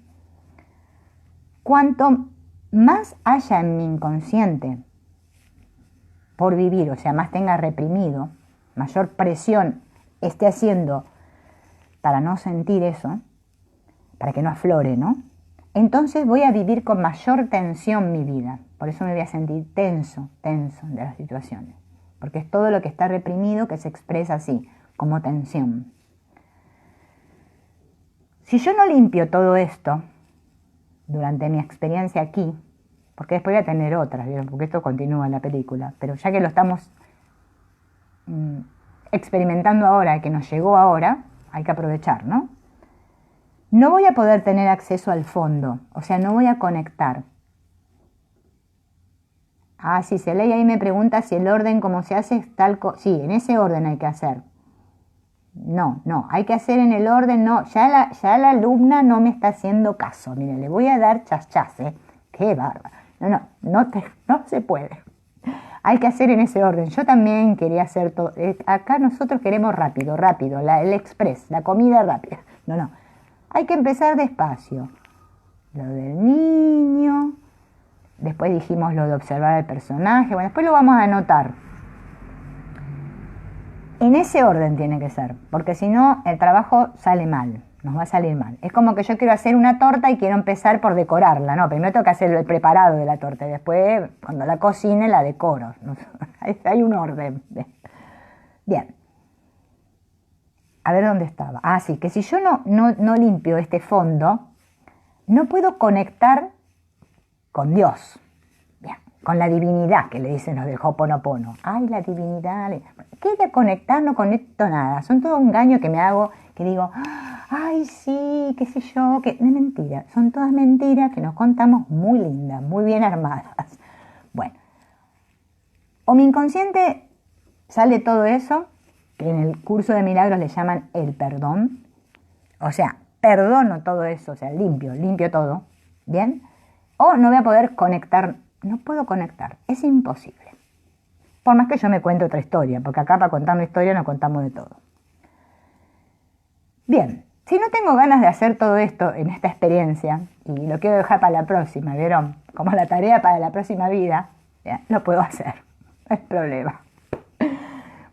Cuanto más haya en mi inconsciente por vivir, o sea, más tenga reprimido, mayor presión esté haciendo para no sentir eso, para que no aflore, ¿no? Entonces voy a vivir con mayor tensión mi vida. Por eso me voy a sentir tenso de las situaciones. Porque es todo lo que está reprimido que se expresa así, como tensión. Si yo no limpio todo esto durante mi experiencia aquí, porque después voy a tener otras, ¿vieron? Porque esto continúa en la película, pero ya que lo estamos experimentando ahora, que nos llegó ahora, hay que aprovechar, ¿no? No voy a poder tener acceso al fondo, o sea, no voy a conectar. Ah, sí, se lee ahí me pregunta si el orden como se hace es tal cosa. Sí, en ese orden hay que hacer. No, hay que hacer en el orden, no. Ya la alumna no me está haciendo caso. Mire, le voy a dar chas, ¿eh? Qué bárbaro. No se puede. Hay que hacer en ese orden. Yo también quería hacer todo. Acá nosotros queremos rápido, el express, la comida rápida. No. Hay que empezar despacio. Lo del niño. Después dijimos lo de observar el personaje. Bueno, después lo vamos a anotar. En ese orden tiene que ser, porque si no el trabajo sale mal, nos va a salir mal. Es como que yo quiero hacer una torta y quiero empezar por decorarla, ¿no? Primero tengo que hacer el preparado de la torta y después cuando la cocine la decoro. Hay un orden. Bien. A ver dónde estaba. Ah, sí, que si yo no limpio este fondo, no puedo conectar con Dios. Bien, con la divinidad que le dicen los del Ho'oponopono. Ay, la divinidad. ¿Qué de conectar? No conecto nada. Son todo un engaño que me hago, que digo, ay, sí, qué sé yo, que es mentira. Son todas mentiras que nos contamos muy lindas, muy bien armadas. Bueno, o mi inconsciente sale todo eso, que en el curso de milagros le llaman el perdón. O sea, perdono todo eso, o sea, limpio todo, ¿bien? O no voy a poder conectar, no puedo conectar, es imposible. Por más que yo me cuente otra historia, porque acá para contar una historia nos contamos de todo. Bien, si no tengo ganas de hacer todo esto en esta experiencia, y lo quiero dejar para la próxima, ¿vieron? Como la tarea para la próxima vida, ya, lo puedo hacer, no es problema.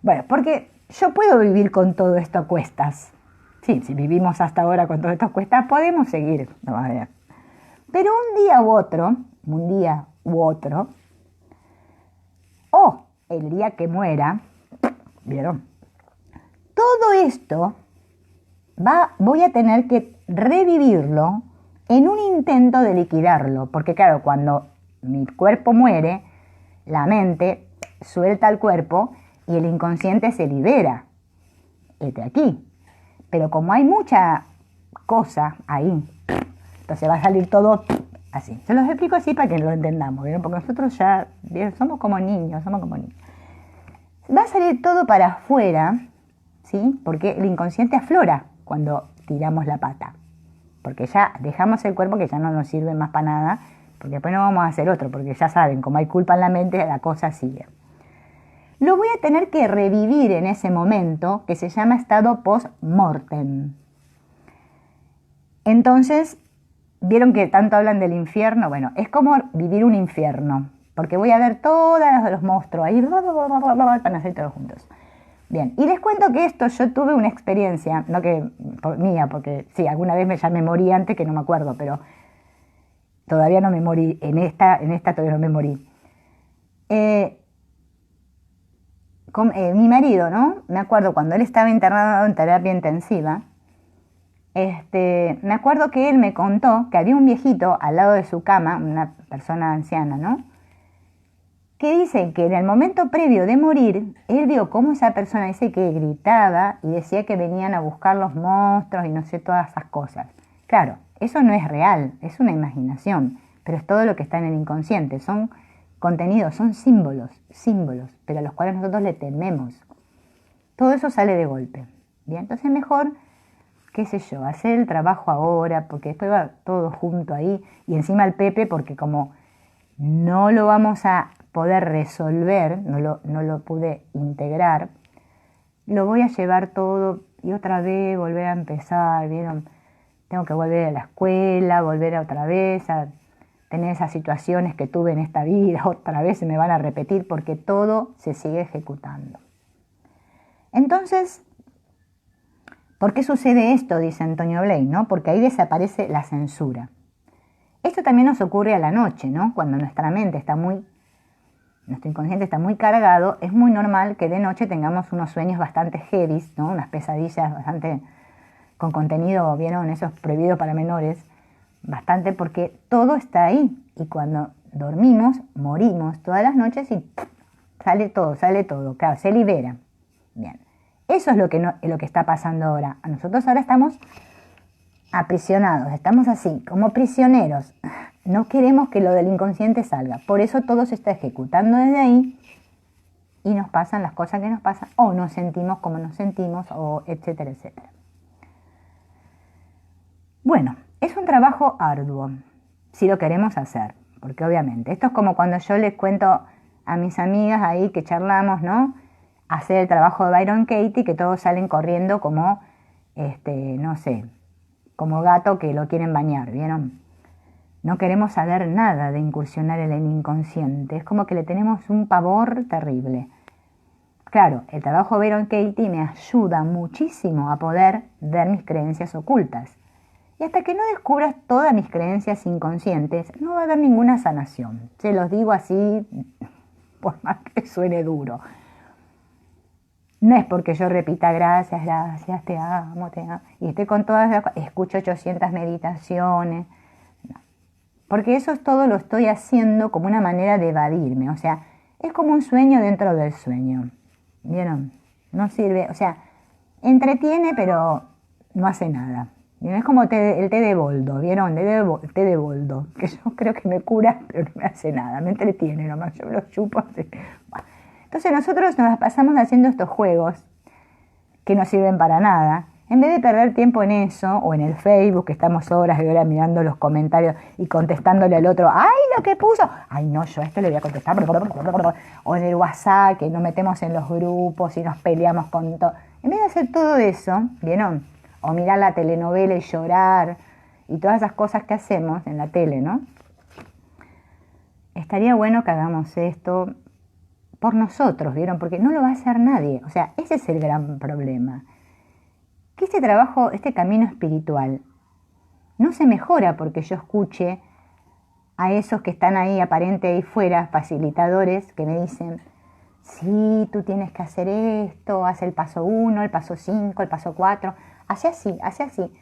Bueno, porque yo puedo vivir con todo esto a cuestas. Sí, si vivimos hasta ahora con todo esto a cuestas, podemos seguir. No, a ver. Pero un día u otro, o el día que muera, ¿vieron? Todo esto voy a tener que revivirlo en un intento de liquidarlo. Porque claro, cuando mi cuerpo muere, la mente suelta al cuerpo y el inconsciente se libera. Este aquí. Pero como hay mucha cosa ahí, entonces va a salir todo así. Se los explico así para que lo entendamos, ¿vieron? Porque nosotros ya somos como niños. Va a salir todo para afuera, ¿sí? Porque el inconsciente aflora cuando tiramos la pata. Porque ya dejamos el cuerpo que ya no nos sirve más para nada, porque después no vamos a hacer otro, porque ya saben, como hay culpa en la mente, la cosa sigue. Lo voy a tener que revivir en ese momento, que se llama estado post-mortem. Entonces, ¿vieron que tanto hablan del infierno? Bueno, es como vivir un infierno, porque voy a ver todos los monstruos ahí, van a ser todos juntos. Bien, y les cuento que yo tuve una experiencia, no que mía, porque sí, alguna vez ya me morí antes, que no me acuerdo, pero todavía no me morí, en esta todavía no me morí. Mi marido, ¿no? Me acuerdo cuando él estaba internado en terapia intensiva, me acuerdo que él me contó que había un viejito al lado de su cama, una persona anciana, ¿no? Que dice que en el momento previo de morir, él vio cómo esa persona dice que gritaba y decía que venían a buscar los monstruos y no sé, todas esas cosas. Claro, eso no es real, es una imaginación, pero es todo lo que está en el inconsciente, son contenidos, son símbolos, pero a los cuales nosotros le tememos. Todo eso sale de golpe. Bien, entonces mejor, qué sé yo, hacer el trabajo ahora, porque después va todo junto ahí, y encima el Pepe, porque como no lo vamos a poder resolver, no lo pude integrar, lo voy a llevar todo y otra vez volver a empezar, ¿vieron? Tengo que volver a la escuela, volver otra vez a tener esas situaciones que tuve en esta vida, otra vez se me van a repetir porque todo se sigue ejecutando. Entonces, ¿Por qué sucede esto? Dice Antonio Blake, ¿no? Porque ahí desaparece la censura. Esto también nos ocurre a la noche, ¿no? Cuando nuestra mente está nuestro inconsciente está muy cargado, es muy normal que de noche tengamos unos sueños bastante heavy, ¿no? Unas pesadillas bastante con contenido, ¿vieron? Esos prohibidos para menores, bastante porque todo está ahí. Y cuando dormimos, morimos todas las noches y sale todo, claro, se libera. Bien, eso es lo que está pasando ahora. A nosotros ahora estamos aprisionados, estamos así, como prisioneros. No queremos que lo del inconsciente salga. Por eso todo se está ejecutando desde ahí y nos pasan las cosas que nos pasan, o nos sentimos como nos sentimos, o etcétera, etcétera. Bueno, es un trabajo arduo, si lo queremos hacer, porque obviamente, esto es como cuando yo les cuento a mis amigas ahí que charlamos, ¿no? Hacer el trabajo de Byron Katie, que todos salen corriendo como, no sé, como gato que lo quieren bañar, ¿vieron? No queremos saber nada de incursionar en el inconsciente, es como que le tenemos un pavor terrible. Claro, el trabajo de Byron Katie me ayuda muchísimo a poder ver mis creencias ocultas. Y hasta que no descubras todas mis creencias inconscientes, no va a haber ninguna sanación. Se los digo así, por más que suene duro. No es porque yo repita gracias, gracias, te amo, y esté con todas las... Escucho 800 meditaciones. No. Porque eso es todo lo estoy haciendo como una manera de evadirme. O sea, es como un sueño dentro del sueño. ¿Vieron? No sirve, o sea, entretiene pero no hace nada. Es como el té de boldo, ¿vieron? El té de boldo, que yo creo que me cura, pero no me hace nada, me entretiene nomás, yo me lo chupo. Así. Bueno. Entonces nosotros nos pasamos haciendo estos juegos que no sirven para nada, en vez de perder tiempo en eso, o en el Facebook, que estamos horas y horas mirando los comentarios y contestándole al otro, ¡ay, lo que puso! ¡Ay, no, yo a esto le voy a contestar! O en el WhatsApp, que nos metemos en los grupos y nos peleamos con todo. En vez de hacer todo eso, ¿vieron? O mirar la telenovela y llorar, y todas esas cosas que hacemos en la tele, ¿no? Estaría bueno que hagamos esto por nosotros, ¿vieron? Porque no lo va a hacer nadie. O sea, ese es el gran problema. Que este trabajo, este camino espiritual, no se mejora porque yo escuche a esos que están ahí aparente ahí fuera, facilitadores, que me dicen, sí, tú tienes que hacer esto, haz el paso 1, el paso 5, el paso 4, hace así, hace así.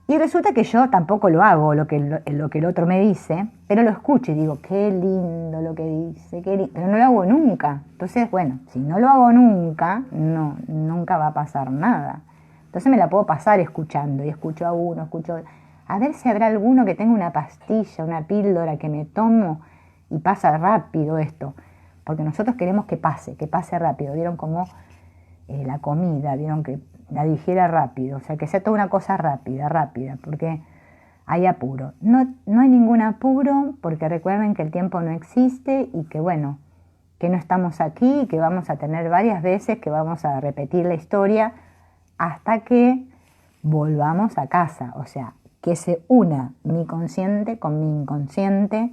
Y resulta que yo tampoco lo hago, lo que el otro me dice, pero lo escucho y digo, qué lindo lo que dice, qué lindo, pero no lo hago nunca. Entonces, bueno, si no lo hago nunca, nunca va a pasar nada. Entonces me la puedo pasar escuchando, y escucho a uno, escucho a otro. A ver si habrá alguno que tenga una pastilla, una píldora que me tomo y pasa rápido esto. Porque nosotros queremos que pase rápido. ¿Vieron cómo la comida, vieron que la digiera rápido? O sea, que sea toda una cosa rápida, porque hay apuro. No hay ningún apuro, porque recuerden que el tiempo no existe y que, bueno, que no estamos aquí y que vamos a tener varias veces que vamos a repetir la historia hasta que volvamos a casa. O sea, que se una mi consciente con mi inconsciente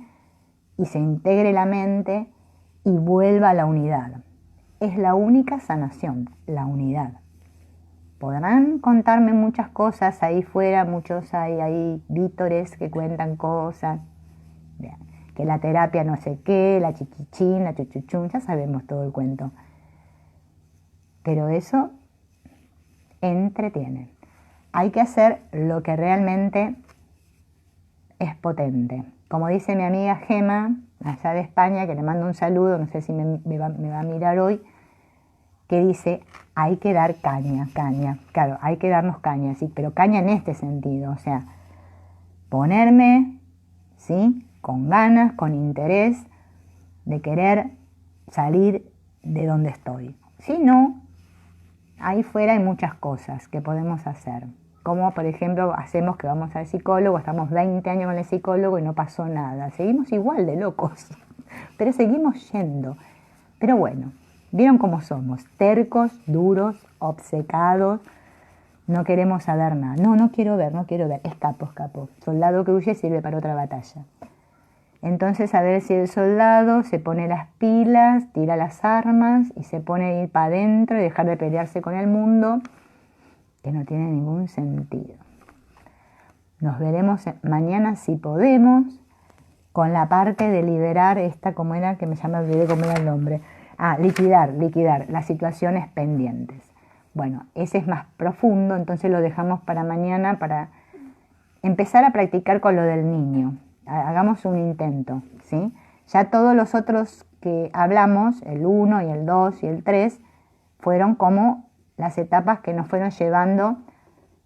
y se integre la mente y vuelva a la unidad. Es la única sanación, la unidad. Podrán contarme muchas cosas ahí fuera, muchos hay vítores que cuentan cosas, bien, que la terapia no sé qué, la chichichín, la chuchuchún, ya sabemos todo el cuento. Pero eso entretiene. Hay que hacer lo que realmente es potente. Como dice mi amiga Gema, allá de España, que le mando un saludo, no sé si me va a mirar hoy, que dice, hay que dar caña. Claro, hay que darnos caña, sí, pero caña en este sentido, o sea, ponerme, ¿sí?, con ganas, con interés de querer salir de donde estoy. Si no, ahí fuera hay muchas cosas que podemos hacer. Como, por ejemplo, hacemos que vamos al psicólogo, estamos 20 años con el psicólogo y no pasó nada. Seguimos igual de locos, pero seguimos yendo. Pero bueno, vieron cómo somos, tercos, duros, obcecados, no queremos saber nada. No quiero ver, escapo. Soldado que huye sirve para otra batalla. Entonces, a ver si el soldado se pone las pilas, tira las armas y se pone a ir para adentro y dejar de pelearse con el mundo que no tiene ningún sentido. Nos veremos mañana si podemos con la parte de liberar esta, como era, que me olvidé cómo era el nombre. Liquidar las situaciones pendientes. Bueno, ese es más profundo, entonces lo dejamos para mañana para empezar a practicar con lo del niño. Hagamos un intento, ¿sí? Ya todos los otros que hablamos, el 1 y el 2 y el 3, fueron como las etapas que nos fueron llevando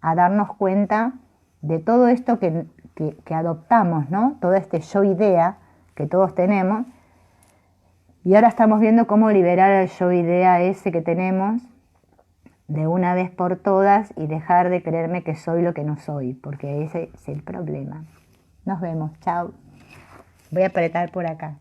a darnos cuenta de todo esto que adoptamos, ¿no? Todo este yo idea que todos tenemos. Y ahora estamos viendo cómo liberar el yo idea ese que tenemos de una vez por todas y dejar de creerme que soy lo que no soy, porque ese es el problema. Nos vemos, chao. Voy a apretar por acá.